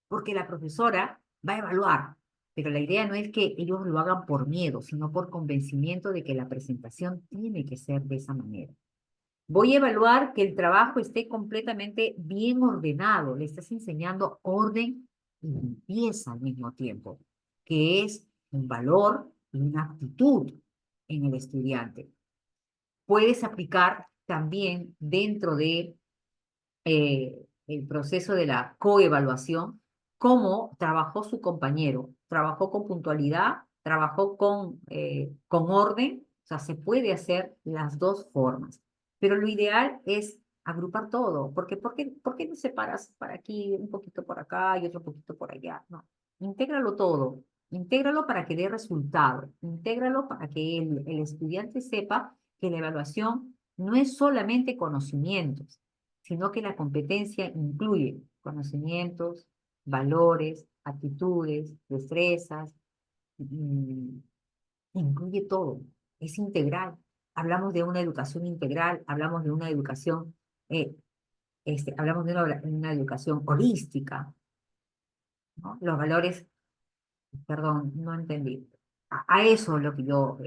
porque la profesora va a evaluar, pero la idea no es que ellos lo hagan por miedo, sino por convencimiento de que la presentación tiene que ser de esa manera. Voy a evaluar que el trabajo esté completamente bien ordenado. Le estás enseñando orden y limpieza al mismo tiempo, que es un valor y una actitud en el estudiante. Puedes aplicar también dentro de el proceso de la coevaluación cómo trabajó su compañero. Trabajó con puntualidad, trabajó con orden, o sea, se puede hacer las dos formas. Pero lo ideal es agrupar todo, porque ¿por qué no separas para aquí, un poquito por acá y otro poquito por allá? No, intégralo todo, intégralo para que dé resultado, intégralo para que el estudiante sepa que la evaluación no es solamente conocimientos, sino que la competencia incluye conocimientos, valores, actitudes, destrezas, incluye todo, es integral. Hablamos de una educación integral, hablamos de una educación, hablamos de una educación holística, ¿no? Los valores, perdón, no entendí. A eso es lo que yo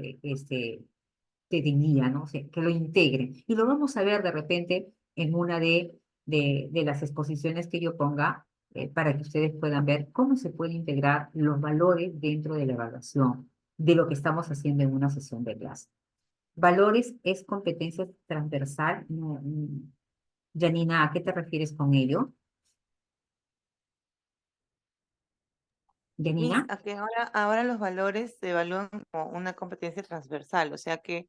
te diría, ¿no? O sea, que lo integren. Y lo vamos a ver de repente en una de las exposiciones que yo ponga para que ustedes puedan ver cómo se puede integrar los valores dentro de la evaluación de lo que estamos haciendo en una sesión de clase. Valores es competencia transversal. Janina, ¿a qué te refieres con ello? Janina. A que ahora los valores se evalúan como una competencia transversal, o sea que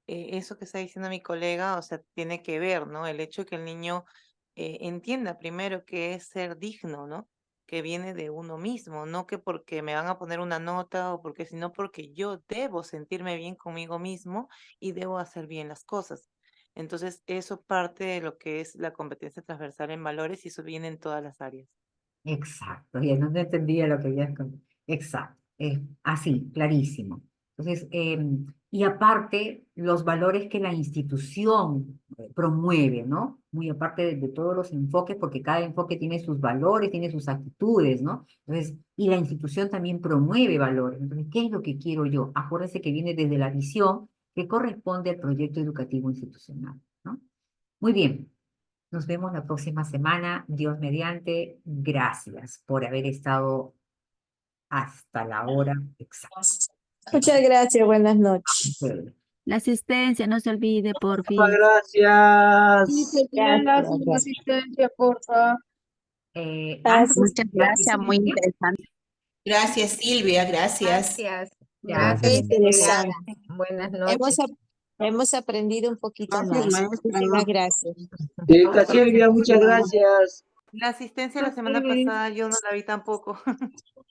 eso que está diciendo mi colega, o sea, tiene que ver, ¿no? El hecho de que el niño entienda primero que es ser digno, ¿no? Que viene de uno mismo, no que porque me van a poner una nota o porque sino porque yo debo sentirme bien conmigo mismo y debo hacer bien las cosas. Entonces, eso parte de lo que es la competencia transversal en valores y eso viene en todas las áreas. Exacto, ya no entendía lo que habías contado. Exacto, así, clarísimo. Entonces, y aparte, los valores que la institución promueve, ¿no? Muy aparte de todos los enfoques, porque cada enfoque tiene sus valores, tiene sus actitudes, ¿no? Entonces, y la institución también promueve valores. Entonces, ¿qué es lo que quiero yo? Acuérdense que viene desde la visión que corresponde al proyecto educativo institucional, ¿no? Muy bien. Nos vemos la próxima semana, Dios mediante. Gracias por haber estado hasta la hora exacta. Muchas gracias, buenas noches. La asistencia, no se olvide, por fin. Muchas gracias. Sí, se tienen la asistencia, porfa. Muchas gracias, muy interesante. Gracias, Silvia, gracias. Gracias. Muy interesante. Buenas noches. Hemos aprendido un poquito Gracias, más. maestra. Muchísimas gracias. Señorita Silvia, muchas gracias. La asistencia la semana pasada yo no la vi tampoco.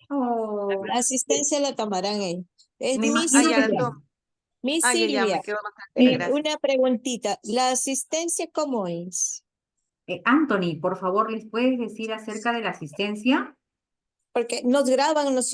La asistencia la tomarán ellos. Es Mi Miss ya la Silvia. tomo. Miss Ya, Silvia, me quedo más tranquila, gracias. una preguntita. ¿La asistencia cómo es? Anthony, por favor, ¿les puedes decir acerca de la asistencia? Porque nos graban, ¿no es